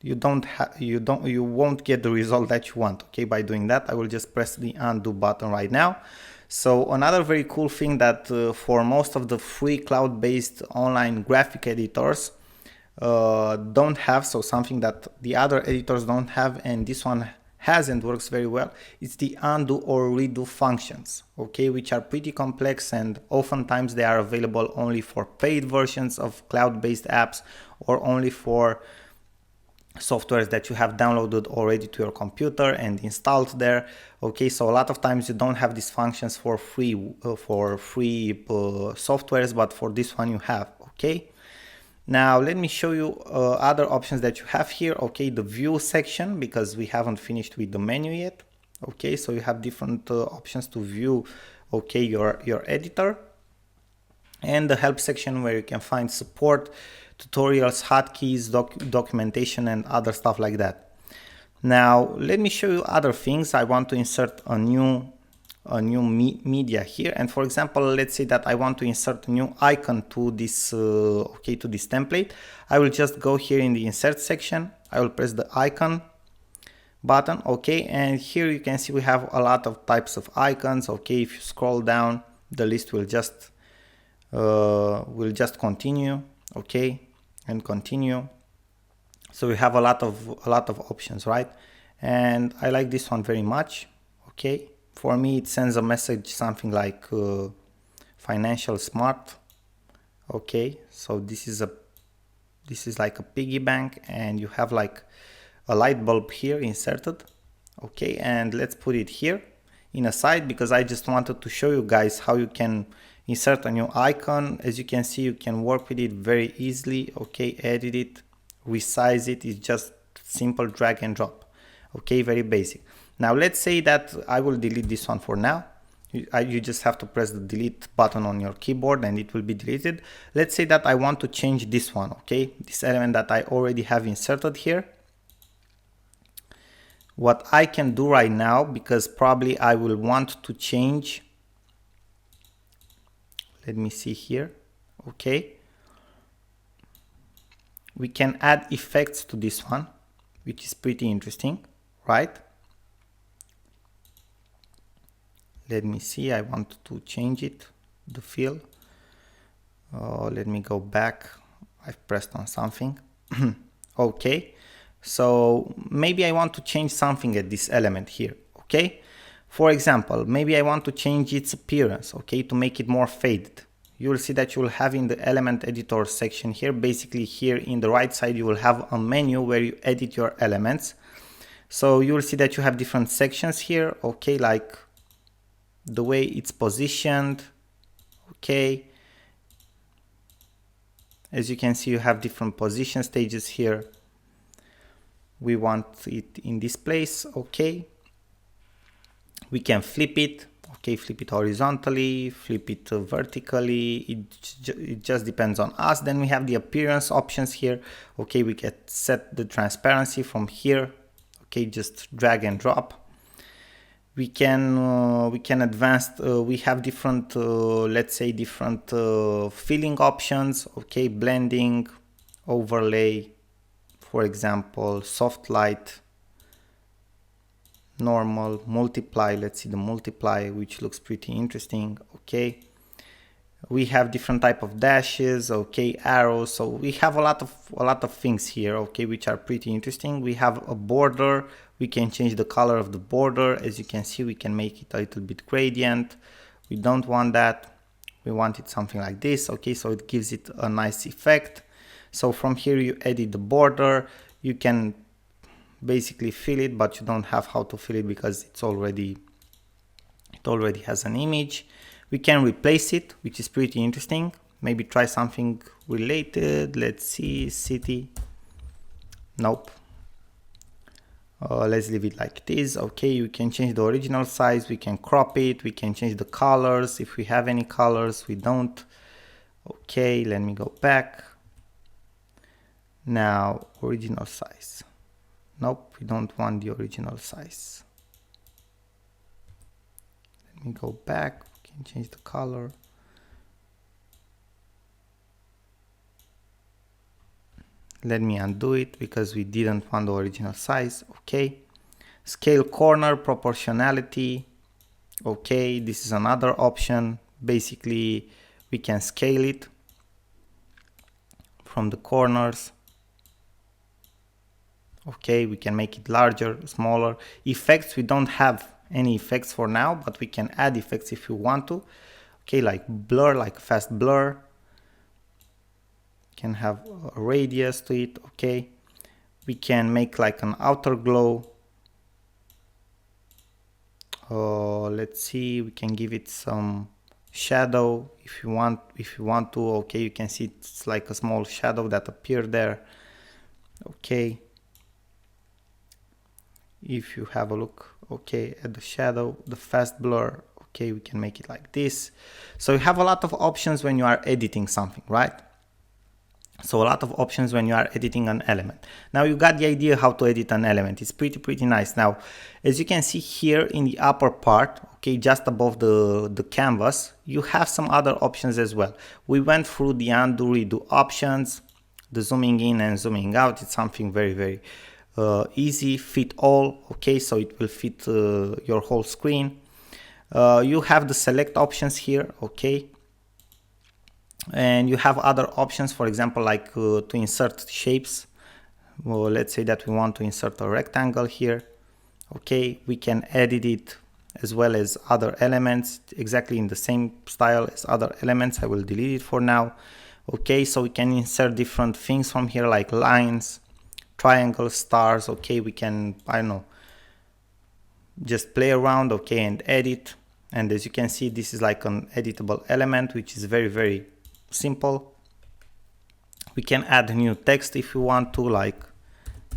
you won't get the result that you want, okay, by doing that. I will just press the undo button right now. So another very cool thing that for most of the free cloud-based online graphic editors don't have, so something that the other editors don't have and this one has and works very well, it's the undo or redo functions, okay, which are pretty complex, and oftentimes they are available only for paid versions of cloud-based apps or only for softwares that you have downloaded already to your computer and installed there, okay. So a lot of times you don't have these functions for free softwares, but for this one you have, okay. Now let me show you other options that you have here, okay. The view section, because we haven't finished with the menu yet, okay. So you have different options to view, okay, your editor, and the help section where you can find support, tutorials, hotkeys, documentation, and other stuff like that. Now let me show you other things. I want to insert a new media here, and for example, let's say that I want to insert a new icon to this okay, to this template. I will just go here in the insert section. I will press the icon button, okay, and here you can see we have a lot of types of icons, okay. If you scroll down, the list will just continue, okay, and continue. So we have a lot of options, right? And I like this one very much, okay. For me, it sends a message, something like financial smart, okay. So this is like a piggy bank, and you have like a light bulb here inserted, okay. And let's put it here in a side, because I just wanted to show you guys how you can insert a new icon. As you can see, you can work with it very easily, okay. Edit it, resize it, it's just simple drag and drop, okay, very basic. Now let's say that I will delete this one for now. You just have to press the delete button on your keyboard and it will be deleted. Let's say that I want to change this one, okay, this element that I already have inserted here. What I can do right now, because probably I will want to change, let me see here, okay, we can add effects to this one, which is pretty interesting, right? Let me see, I want to change it, the fill. Let me go back, I've pressed on something. Okay, so maybe I want to change something at this element here, okay. For example, maybe I want to change its appearance, okay, to make it more faded. You will see that you will have in the element editor section here, basically here in the right side, you will have a menu where you edit your elements. So you will see that you have different sections here, okay, like the way it's positioned, okay. As you can see, you have different position stages here. We want it in this place, okay. We can flip it, okay, flip it horizontally, flip it vertically, it just depends on us. Then we have the appearance options here, okay. We can set the transparency from here, okay, just drag and drop. We can advance, we have different, let's say different filling options, okay, blending, overlay, for example, soft light, normal, multiply. Let's see the multiply, which looks pretty interesting, okay. We have different type of dashes, okay, arrows. So we have a lot of things here, okay, which are pretty interesting. We have a border. We can change the color of the border. As you can see, we can make it a little bit gradient. We don't want that. we wanted something like this. Okay, so it gives it a nice effect. So from here you edit the border, you can basically fill it, but you don't have how to fill it because it already has an image. We can replace it, which is pretty interesting. Maybe try something related. Let's see, city. Nope. Let's leave it like this. Okay, you can change the original size, we can crop it, we can change the colors if we have any colors. We don't. Okay, let me go back. Now original size. Nope, we don't want the original size. Let me go back. We can change the color. Let me undo it because we didn't want the original size. Okay, scale corner, proportionality. Okay, this is another option. Basically we can scale it from the corners. Okay, we can make it larger, smaller. Effects, we don't have any effects for now, but we can add effects if you want to. Okay, like blur, like fast blur. Can have a radius to it. Okay, we can make like an outer glow. Let's see, we can give it some shadow if you want to. Okay, you can see it's like a small shadow that appeared there. Okay, if you have a look, okay, at the shadow, the fast blur, okay, we can make it like this. So you have a lot of options when you are editing something, right? So a lot of options when you are editing an element. Now you got the idea how to edit an element. It's pretty nice. Now, as you can see here in the upper part, okay, just above the canvas, you have some other options as well. We went through the undo, redo options, the zooming in and zooming out. It's something very easy, fit all. Okay, so it will fit your whole screen. You have the select options here. Okay, and you have other options, for example, like to insert shapes. Well, let's say that we want to insert a rectangle here. Okay, we can edit it as well as other elements exactly in the same style as other elements. I will delete it for now. Okay, so we can insert different things from here, like lines, triangles, stars. Okay, we can, I don't know, just play around, okay, and edit. And as you can see, this is like an editable element, which is very simple. We can add new text if you want to, like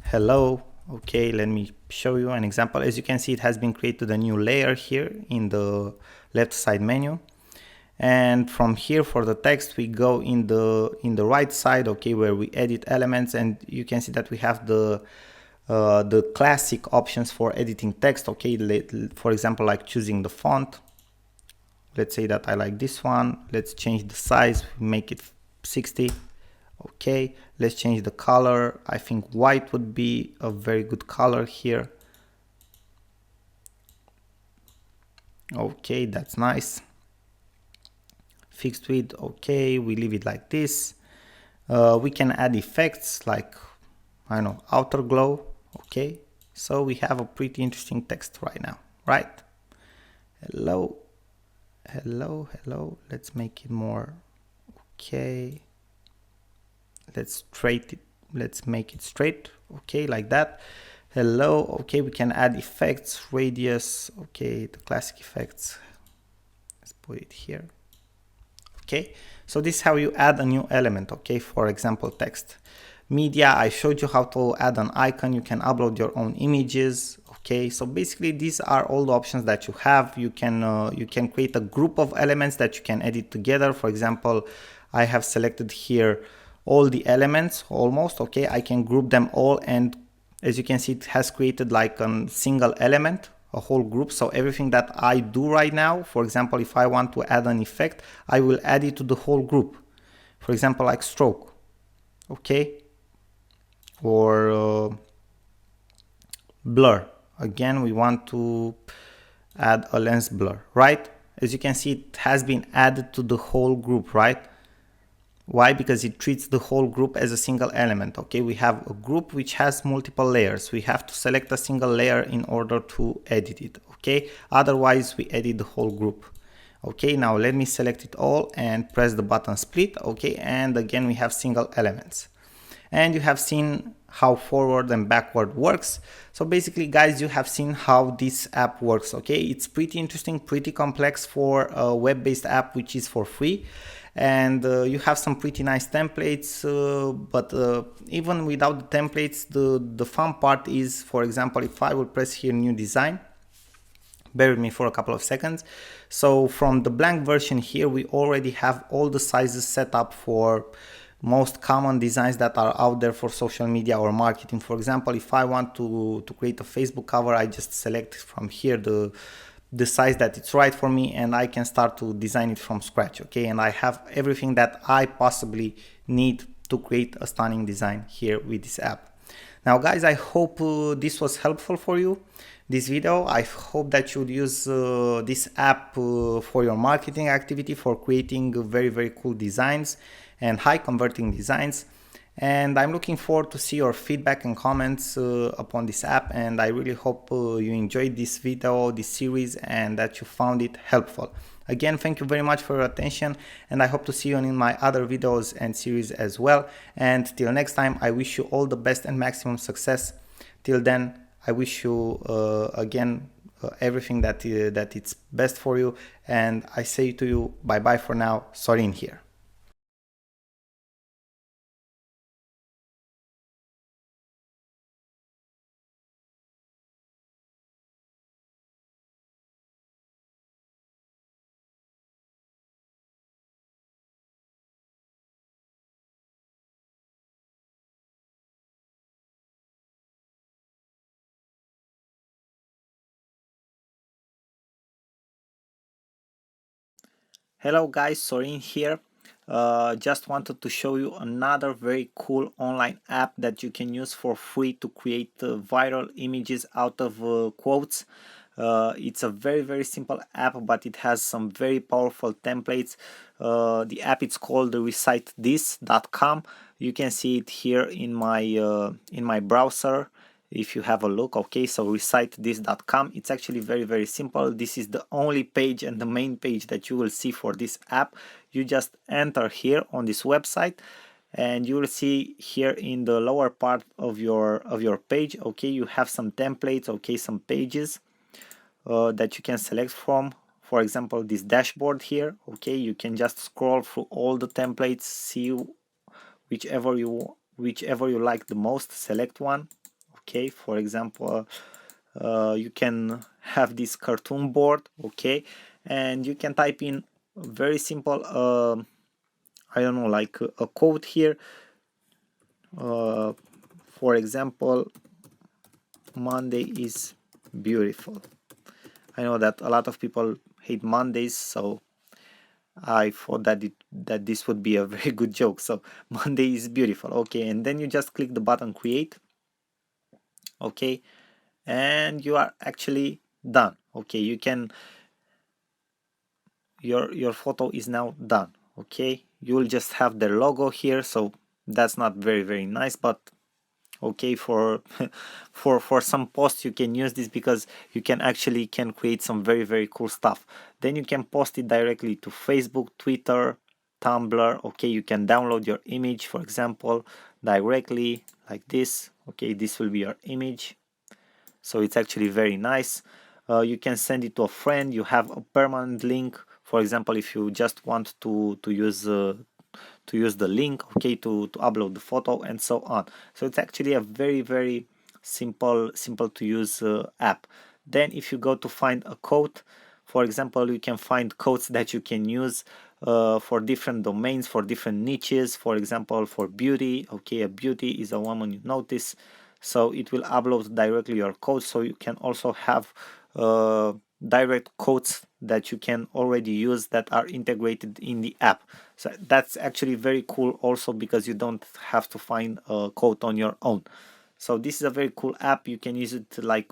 hello. Okay, let me show you an example. As you can see, it has been created a new layer here in the left side menu. And from here for the text, we go in the right side, okay, where we edit elements, and you can see that we have the classic options for editing text. Okay, for example, like choosing the font. Let's say that I like this one. Let's change the size, make it 60. Okay, let's change the color. I think white would be a very good color here. Okay, that's nice. Fixed width, okay, we leave it like this. We can add effects like, I don't know, outer glow. Okay, so we have a pretty interesting text right now, right? Hello. Let's make it more. Okay, let's make it straight. Okay, like that. Hello. Okay, we can add effects, radius. Okay, the classic effects. Let's put it here. Okay, so this is how you add a new element. Okay, for example, text. Media, I showed you how to add an icon. You can upload your own images. Okay, so basically these are all the options that you have. You can create a group of elements that you can edit together. For example, I have selected here all the elements almost. Okay, I can group them all, and as you can see, it has created like a single element, a whole group. So everything that I do right now, for example, if I want to add an effect, I will add it to the whole group. For example, like stroke. Okay, or blur. Again, we want to add a lens blur, right? As you can see, it has been added to the whole group, right? Why? Because it treats the whole group as a single element. Okay, we have a group which has multiple layers. We have to select a single layer in order to edit it. Okay, otherwise we edit the whole group. Okay, now let me select it all and press the button split. Okay, and again we have single elements, and you have seen how forward and backward works. So basically guys, you have seen how this app works. Okay, it's pretty interesting, pretty complex for a web-based app which is for free, and you have some pretty nice templates, but even without the templates, the fun part is, for example, if I will press here new design, bear with me for a couple of seconds. So from the blank version here, we already have all the sizes set up for most common designs that are out there for social media or marketing. For example, if I want to create a Facebook cover, I just select from here the size that it's right for me, and I can start to design it from scratch. Okay, and I have everything that I possibly need to create a stunning design here with this app. Now guys, I hope this was helpful for you, this video. I hope that you would use this app for your marketing activity, for creating very cool designs and high converting designs. And I'm looking forward to see your feedback and comments upon this app, and I really hope you enjoyed this video, this series, and that you found it helpful. Again, thank you very much for your attention, and I hope to see you in my other videos and series as well. And till next time, I wish you all the best and maximum success. Till then, I wish you again everything that it's best for you, and I say to you bye bye for now. Sorin here. Hello guys, Sorin here. Just wanted to show you another very cool online app that you can use for free to create viral images out of quotes. It's a very simple app, but it has some very powerful templates. The app is called recitethis.com. You can see it here in my browser if you have a look. Okay, so recitethis.com. It's actually very simple. This is the only page and the main page that you will see for this app. You just enter here on this website, and you will see here in the lower part of your page, okay, you have some templates, okay, some pages that you can select from. For example, this dashboard here, okay, you can just scroll through all the templates, see whichever you like the most, select one. Okay, for example, you can have this cartoon board, okay, and you can type in very simple I don't know, like a quote here, for example, Monday is beautiful. I know that a lot of people hate Mondays, so I thought that this would be a very good joke. So Monday is beautiful, okay, and then you just click the button create, okay, and you are actually done. Okay, you can, your photo is now done. Okay, you will just have the logo here, so that's not very nice, but okay, for for some posts you can use this, because you can create some very cool stuff. Then you can post it directly to Facebook, Twitter, Tumblr. Okay, you can download your image, for example, directly like this. Okay, this will be your image, so it's actually very nice. You can send it to a friend. You have a permanent link, for example, if you just want to use the link, okay, to upload the photo and so on. So it's actually a very simple to use app. Then if you go to find a quote, for example, you can find quotes that you can use for different domains, for different niches. For example, for beauty, okay, a beauty is a woman you notice, so it will upload directly your quotes. So you can also have direct quotes that you can already use that are integrated in the app. So that's actually very cool also, because you don't have to find a quote on your own. So this is a very cool app. You can use it like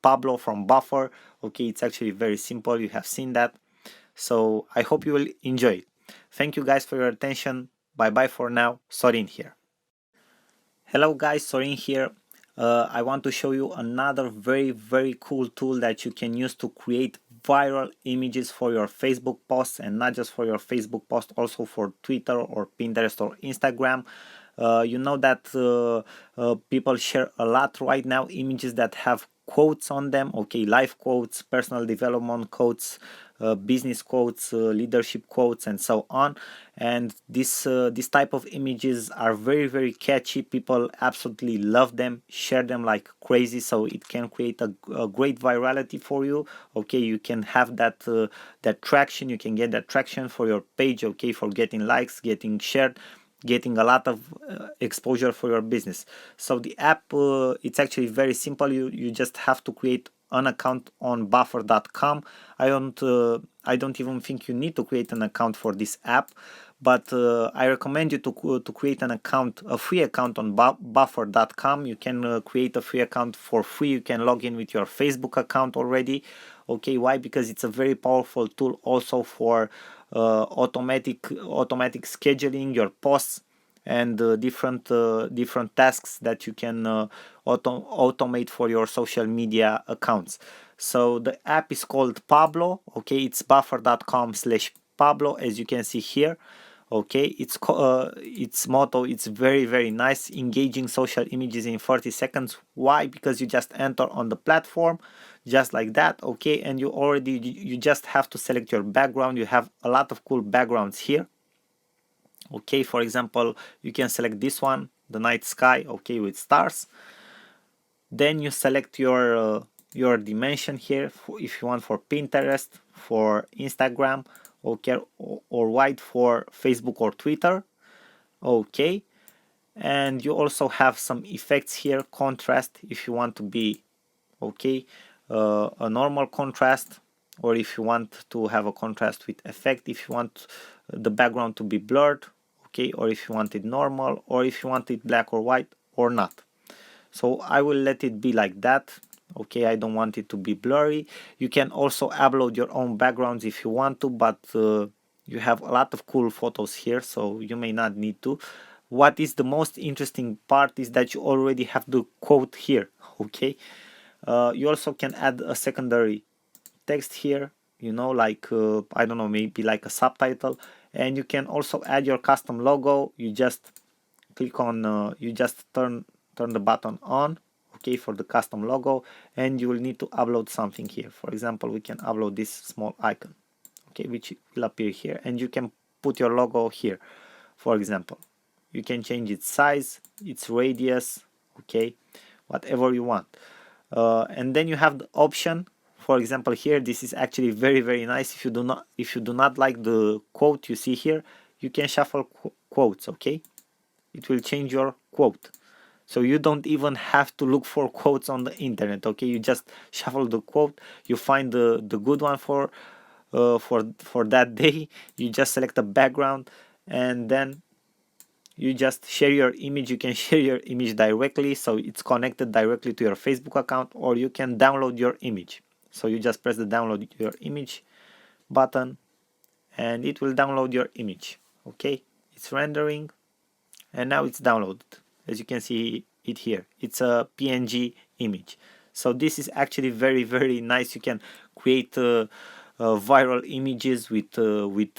Pablo from Buffer. Okay, it's actually very simple. You have seen that. So I hope you will enjoy it. Thank you guys for your attention. Bye bye for now. Sorin here. Hello guys, Sorin here. I want to show you another very cool tool that you can use to create viral images for your Facebook posts, and not just for your Facebook post, also for Twitter or Pinterest or Instagram. You know that people share a lot right now images that have quotes on them, okay, life quotes, personal development quotes, business quotes, leadership quotes, and so on. And this type of images are very catchy. People absolutely love them, share them like crazy, so it can create a great virality for you. Okay, you can have that traction, you can get that traction for your page, okay, for getting likes, getting shared, getting a lot of exposure for your business. So the app, it's actually very simple. You just have to create an account on buffer.com. I don't even think you need to create an account for this app, but I recommend you to create an account, a free account on buffer.com. You can create a free account for free. You can log in with your Facebook account already. Okay, why? Because it's a very powerful tool also for automatic scheduling your posts and different tasks that you can automate for your social media accounts. So the app is called Pablo. Okay, it's buffer.com/Pablo, as you can see here. Okay, its motto, it's very nice: engaging social images in 30 seconds. Why? Because you just enter on the platform just like that, okay, and you just have to select your background. You have a lot of cool backgrounds here. Okay, for example, you can select this one, the night sky, okay, with stars. Then you select your dimension here, if you want for Pinterest, for Instagram, okay, or white for Facebook or Twitter. Okay, and you also have some effects here, contrast, if you want to be, okay, a normal contrast, or if you want to have a contrast with effect, if you want the background to be blurred, okay, or if you want it normal, or if you want it black or white or not. So I will let it be like that. Okay, I don't want it to be blurry. You can also upload your own backgrounds if you want to, but you have a lot of cool photos here, so you may not need to. What is the most interesting part is that you already have the quote here. Okay, you also can add a secondary text here, you know, like I don't know, maybe like a subtitle, and you can also add your custom logo. You just click on you just turn the button on, okay, for the custom logo, and you will need to upload something here. For example, we can upload this small icon, okay, which will appear here, and you can put your logo here. For example, you can change its size, its radius, okay, whatever you want. And then you have the option. For example, here, this is actually very nice. If you do not like the quote you see here, you can shuffle quotes, okay. It will change your quote, so you don't even have to look for quotes on the internet, okay. You just shuffle the quote, you find the good one for that day. You just select a background, and then you just share your image. You can share your image directly, so it's connected directly to your Facebook account, or you can download your image. So you just press the download your image button, and it will download your image. Okay, it's rendering, and now it's downloaded. As you can see it here, it's a PNG image. So this is actually very nice. You can create viral images with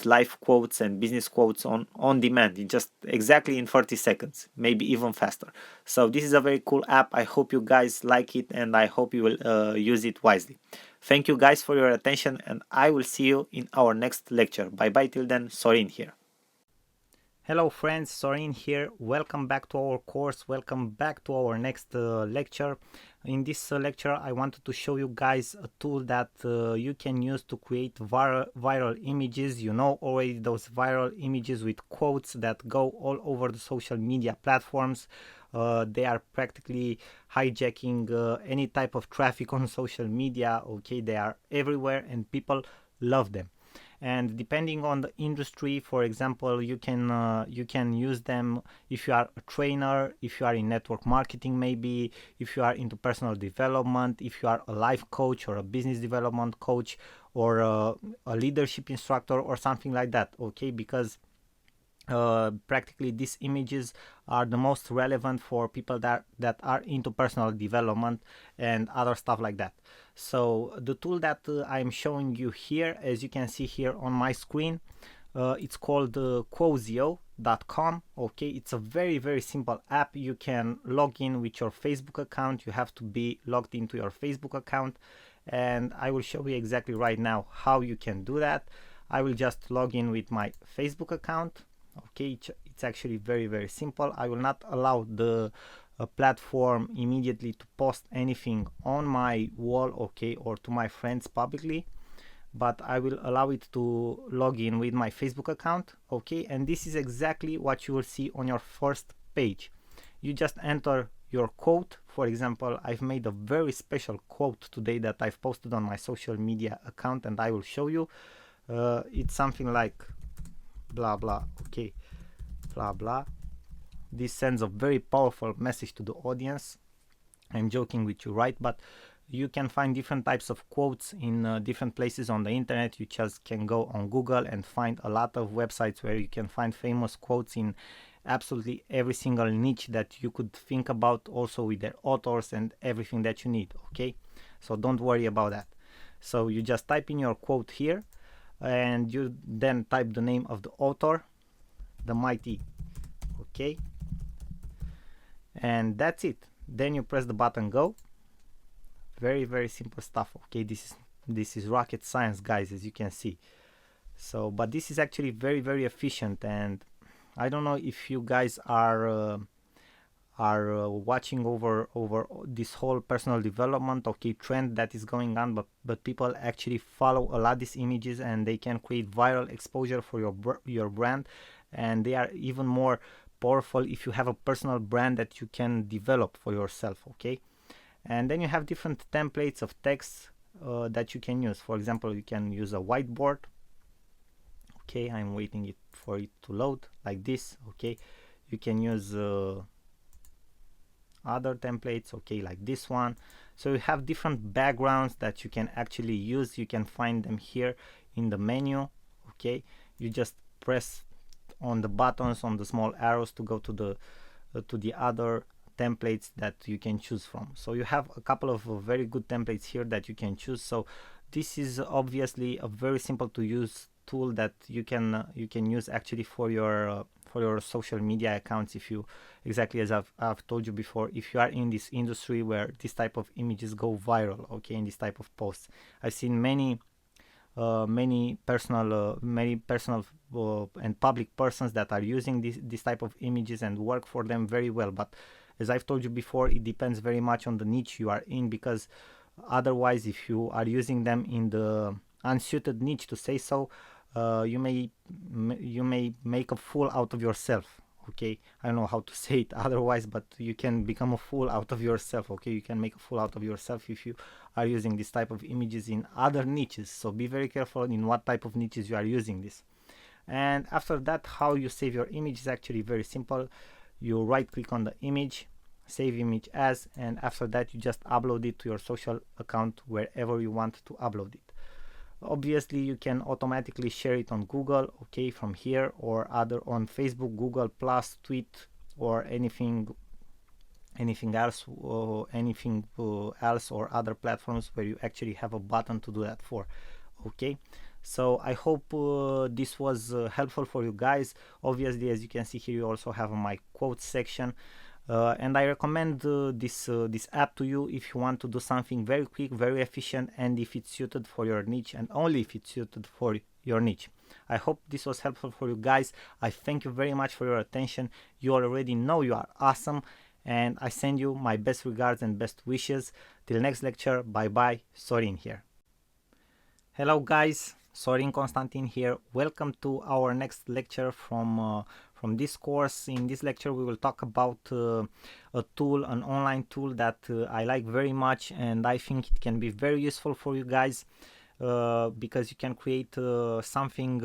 live quotes and business quotes on demand, in just exactly in 30 seconds, maybe even faster. So this is a very cool app. I hope you guys like it, and I hope you will use it wisely. Thank you guys for your attention, and I will see you in our next lecture. Bye bye till then. Sorin here. Hello friends, Sorin here. Welcome back to our course. Welcome back to our next lecture. In this lecture, I wanted to show you guys a tool that you can use to create viral images. You know already those viral images with quotes that go all over the social media platforms. They are practically hijacking any type of traffic on social media. Okay, they are everywhere and people love them. And depending on the industry, for example, you can use them if you are a trainer, if you are in network marketing, maybe if you are into personal development, if you are a life coach or a business development coach, or a leadership instructor or something like that. Okay, because practically these images are the most relevant for people that are into personal development and other stuff like that. So the tool that I'm showing you here, as you can see here on my screen, it's called Quozio.com. Okay, it's a very simple app. You can log in with your Facebook account. You have to be logged into your Facebook account, and I will show you exactly right now how you can do that. I will just log in with my Facebook account. Okay, it's actually very simple. I will not allow the platform immediately to post anything on my wall, okay, or to my friends publicly, but I will allow it to log in with my Facebook account. Okay, and this is exactly what you will see on your first page. You just enter your quote. For example, I've made a very special quote today that I've posted on my social media account, and I will show you. It's something like blah blah, okay, blah blah. This sends a very powerful message to the audience. I'm joking with you, right? But you can find different types of quotes in different places on the internet. You just can go on Google and find a lot of websites where you can find famous quotes in absolutely every single niche that you could think about, also with their authors and everything that you need. Okay, so don't worry about that. So you just type in your quote here, and you then type the name of the author, the mighty. Okay, and that's it. Then you press the button go. Very simple stuff. Okay, this is rocket science, guys, as you can see. So but this is actually very efficient, and I don't know if you guys are watching over this whole personal development, okay, trend that is going on, but people actually follow a lot these images, and they can create viral exposure for your brand, and they are even more powerful if you have a personal brand that you can develop for yourself. Okay, and then you have different templates of text that you can use. For example, you can use a whiteboard. Okay, I'm waiting for it to load like this. Okay, you can use other templates, okay, like this one. So you have different backgrounds that you can actually use. You can find them here in the menu. Okay, you just press on the buttons, on the small arrows, to go to the other templates that you can choose from. So you have a couple of very good templates here that you can choose. So this is obviously a very simple to use tool that you can use actually for your social media accounts. If you, exactly as I've told you before, if you are in this industry where this type of images go viral, okay, in this type of posts. I've seen many personal and public persons that are using this type of images and work for them very well. But as I've told you before, it depends very much on the niche you are in, because otherwise, if you are using them in the unsuited niche, to say so, you may make a fool out of yourself. Okay, I don't know how to say it otherwise, but you can become a fool out of yourself. Okay, you can make a fool out of yourself if you are using this type of images in other niches. So be very careful in what type of niches you are using this. And after that, how you save your image is actually very simple. You right click on the image, save image as, and after that you just upload it to your social account wherever you want to upload it. Obviously you can automatically share it on Google, okay, from here, or other on Facebook, Google Plus, Tweet, or anything else, or or other platforms where you actually have a button to do that for. Okay, so I hope this was helpful for you guys. Obviously, as you can see here, you also have my quotes section. And I recommend this app to you if you want to do something very quick, very efficient, and if it's suited for your niche, and only if it's suited for your niche. I hope this was helpful for you guys. I thank you very much for your attention. You already know you are awesome, and I send you my best regards and best wishes. Till next lecture, bye bye. Sorin here. Hello guys, Sorin Constantin here. Welcome to our next lecture from this course. In this lecture we will talk about a tool, an online tool that I like very much, and I think it can be very useful for you guys because you can create something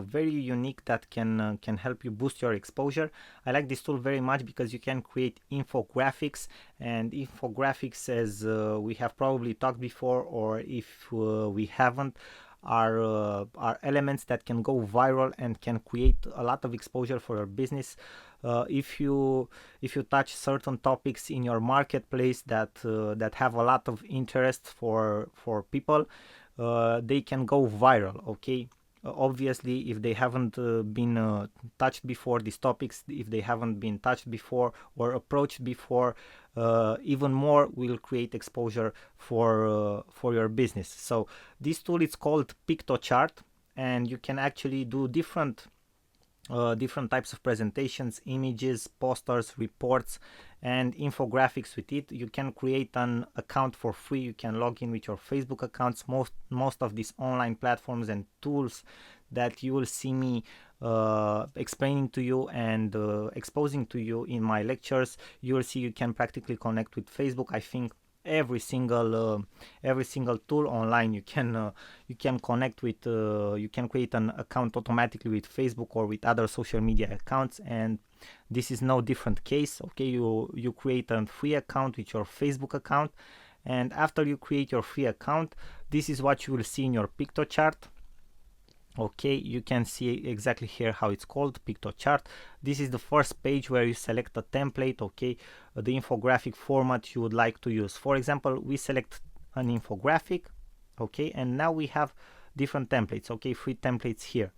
very unique that can help you boost your exposure. I like this tool very much because you can create infographics, and infographics, as we have probably talked before, or if we haven't, are elements that can go viral and can create a lot of exposure for your business. If you touch certain topics in your marketplace that have a lot of interest for people, they can go viral. Okay. Obviously, if they haven't been touched before, these topics, if they haven't been touched before or approached before, even more will create exposure for your business. So this tool is called PictoChart, and you can actually do different types of presentations, images, posters, reports, and infographics with it. You can create an account for free. You can log in with your Facebook accounts. Most of these online platforms and tools that you will see me explaining to you and exposing to you in my lectures, you will see you can practically connect with Facebook. I think every single tool online you can connect with, you can create an account automatically with Facebook or with other social media accounts, and this is no different case. Okay, you create a free account with your Facebook account, and after you create your free account, this is what you will see in your PictoChart. Okay, you can see exactly here how it's called, PictoChart. This is the first page where you select a template, okay, the infographic format you would like to use. For example, we select an infographic, okay, and now we have different templates, okay, free templates here.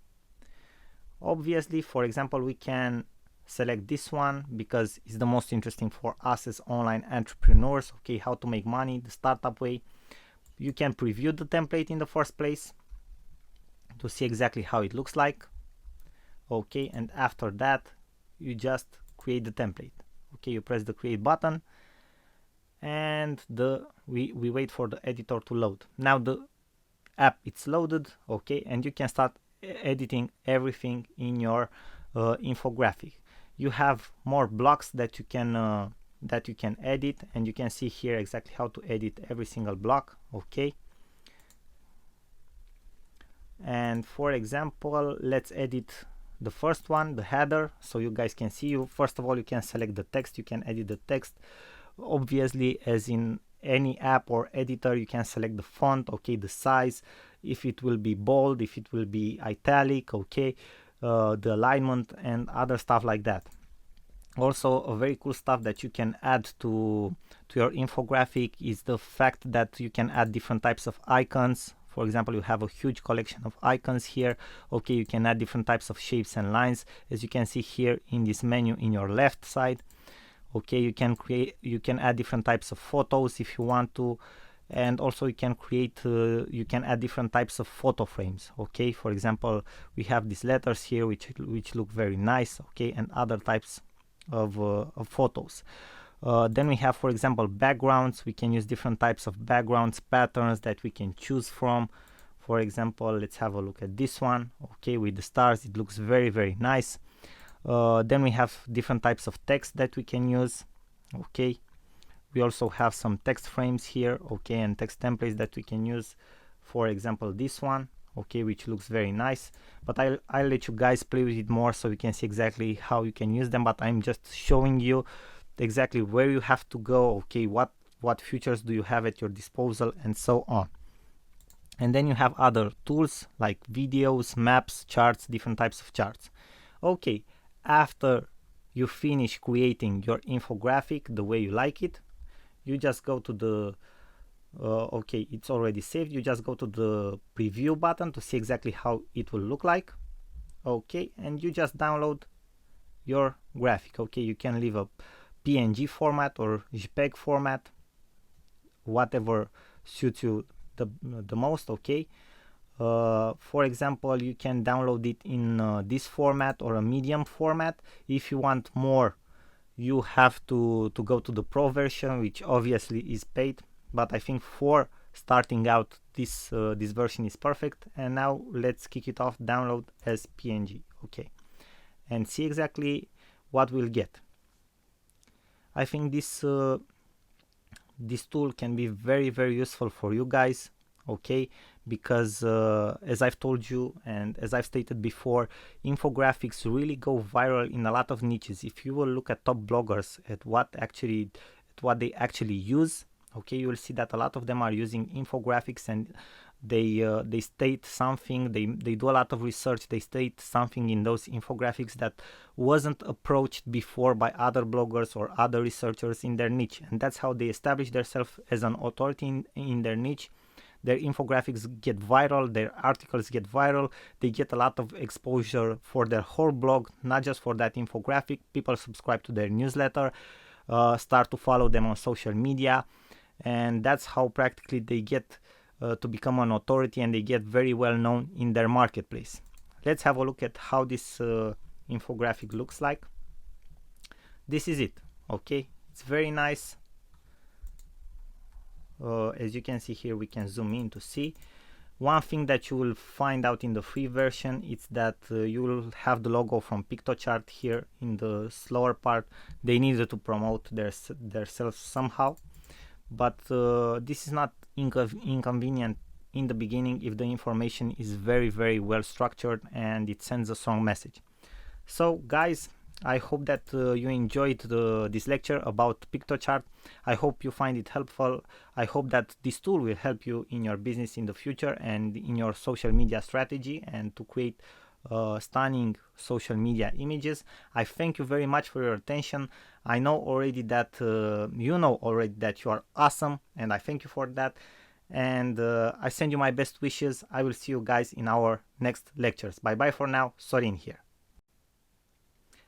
Obviously, for example, we can select this one because it's the most interesting for us as online entrepreneurs, okay, how to make money the startup way. You can preview the template in the first place to see exactly how it looks like. Okay, and after that you just create the template. Okay, you press the create button and we wait for the editor to load. Now the app it's loaded, okay, and you can start editing everything in your infographic. You have more blocks that you can edit, and you can see here exactly how to edit every single block. Okay, and for example, let's edit the first one, the header, so you guys can see. First of all, you can select the text, you can edit the text. Obviously, as in any app or editor, you can select the font, okay, the size, if it will be bold, if it will be italic, okay, the alignment and other stuff like that. Also, a very cool stuff that you can add to your infographic is the fact that you can add different types of icons. For example, you have a huge collection of icons here. Okay, you can add different types of shapes and lines, as you can see here in this menu in your left side. Okay, you can add different types of photos if you want to, and also you can add different types of photo frames. Okay, for example, we have these letters here which look very nice, okay, and other types of photos. Then we have, for example, backgrounds. We can use different types of backgrounds, patterns that we can choose from. For example, let's have a look at this one. Okay, with the stars, it looks very, very nice. Then we have different types of text that we can use. Okay, we also have some text frames here, okay, and text templates that we can use. For example, this one, okay, which looks very nice, but I'll let you guys play with it more so you can see exactly how you can use them. But I'm just showing you exactly where you have to go, okay, what features do you have at your disposal, and so on. And then you have other tools like videos, maps, charts, different types of charts. Okay, after you finish creating your infographic the way you like it, you just go to the okay, it's already saved. You just go to the preview button to see exactly how it will look like. Okay, and you just download your graphic. Okay, you can leave a PNG format or JPEG format, whatever suits you the most. Okay, for example, you can download it in this format or a medium format. If you want more, you have to go to the pro version, which obviously is paid, but I think for starting out this version is perfect. And now let's kick it off, download as PNG. Okay, and see exactly what we'll get. I think this tool can be very, very useful for you guys, okay, because as I've told you and as I've stated before, infographics really go viral in a lot of niches. If you will look at top bloggers at what they actually use, okay, you will see that a lot of them are using infographics, and they state something, they do a lot of research, they state something in those infographics that wasn't approached before by other bloggers or other researchers in their niche, and that's how they establish themselves as an authority in their niche. Their infographics get viral, their articles get viral, they get a lot of exposure for their whole blog, not just for that infographic. People subscribe to their newsletter, start to follow them on social media, and that's how practically they get to become an authority, and they get very well known in their marketplace. Let's have a look at how this infographic looks like. This is it. Okay, it's very nice. As you can see here, we can zoom in to see. One thing that you will find out in the free version is that you will have the logo from Piktochart here in the slower part. They needed to promote themselves somehow, but this is not inconvenient in the beginning if the information is very well structured and it sends a strong message. So guys, I hope that you enjoyed this lecture about Piktochart. I hope you find it helpful. I hope that this tool will help you in your business in the future and in your social media strategy, and to create stunning social media images. I thank you very much for your attention. I know already that you know already that you are awesome, and I thank you for that. And I send you my best wishes. I will see you guys in our next lectures. Bye bye for now. Sorin here.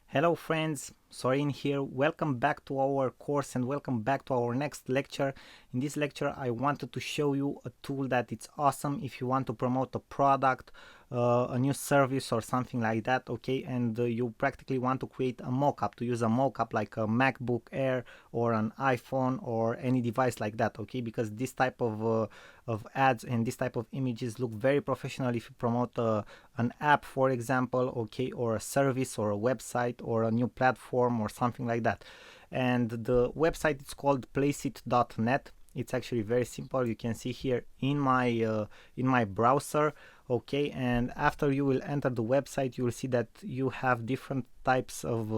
Hello friends, Sorin here. Welcome back to our course and welcome back to our next lecture. In this lecture I wanted to show you a tool that it's awesome if you want to promote a product, a new service or something like that, okay, and you practically want to create a mockup, to use a mockup like a MacBook Air or an iPhone or any device like that, okay, because this type of ads and this type of images look very professional if you promote an app, for example, okay, or a service or a website or a new platform or something like that. And the website is called placeit.net. It's actually very simple. You can see here in my browser, okay, and after you will enter the website, you will see that you have different types of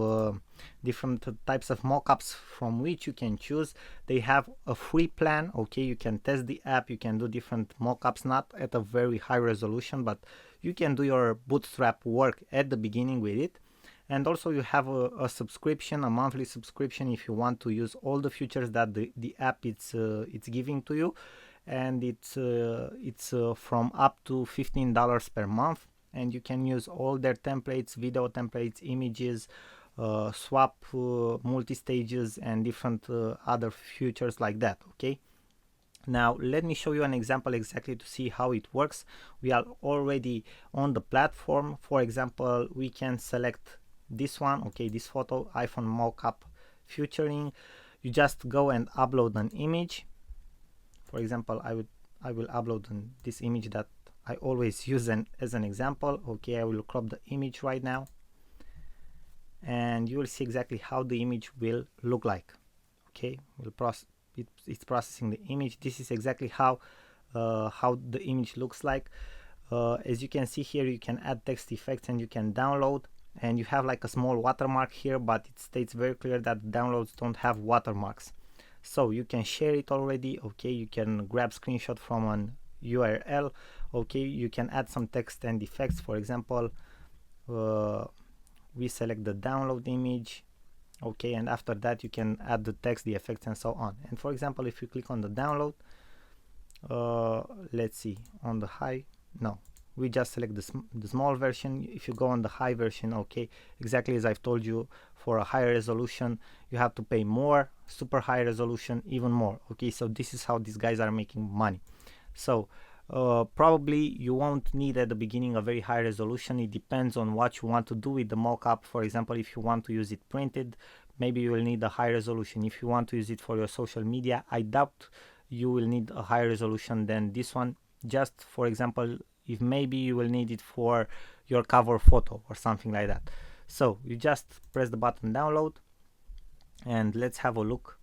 mockups from which you can choose. They have a free plan, okay, you can test the app, you can do different mockups, not at a very high resolution, but you can do your bootstrap work at the beginning with it. And also you have a subscription, a monthly subscription, if you want to use all the features that the app it's giving to you, and it's from up to $15 per month, and you can use all their templates, video templates, images, swap multi-stages, and different other features like that, okay. Now let me show you an example exactly to see how it works. We are already on the platform. For example, we can select this one, okay, this photo, iPhone mockup featuring. You just go and upload an image. For example, I will upload this image that I always use as an example, okay. I will crop the image right now, and you will see exactly how the image will look like, okay. It's processing the image. This is exactly how the image looks like. As you can see here, you can add text effects and you can download, and you have like a small watermark here, but it states very clear that downloads don't have watermarks. So you can share it already, okay, you can grab screenshot from an URL, okay, you can add some text and effects. For example, we select the download image, okay, and after that you can add the text, the effects, and so on. And for example, if you click on the download, let's see, on the high, no, we just select the small version. If you go on the high version, okay, exactly as I've told you, for a higher resolution you have to pay more, super high resolution even more, okay. So this is how these guys are making money. So probably you won't need at the beginning a very high resolution. It depends on what you want to do with the mockup. For example, if you want to use it printed, maybe you will need a high resolution. If you want to use it for your social media, I doubt you will need a higher resolution than this one. Just for example, if maybe you will need it for your cover photo or something like that. So you just press the button download, and let's have a look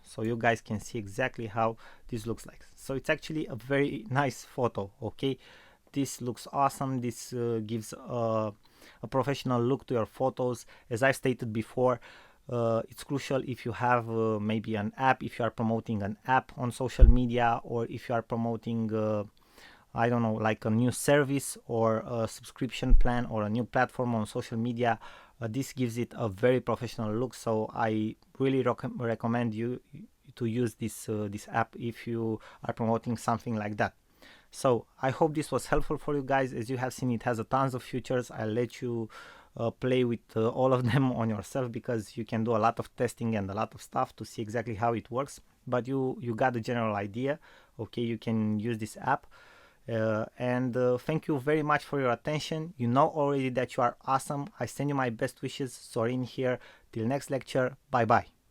so you guys can see exactly how this looks like. So it's actually a very nice photo, okay. This looks awesome. This gives a professional look to your photos. As I stated before, it's crucial if you have maybe an app, if you are promoting an app on social media, or if you are promoting I don't know, like a new service or a subscription plan or a new platform on social media, this gives it a very professional look. So I really recommend you to use this app if you are promoting something like that. So I hope this was helpful for you guys. As you have seen, it has a tons of features. I'll let you play with all of them on yourself, because you can do a lot of testing and a lot of stuff to see exactly how it works. But you got the general idea. Okay, you can use this app. And thank you very much for your attention. You know already that you are awesome. I send you my best wishes. Sorin here. Till next lecture. Bye bye.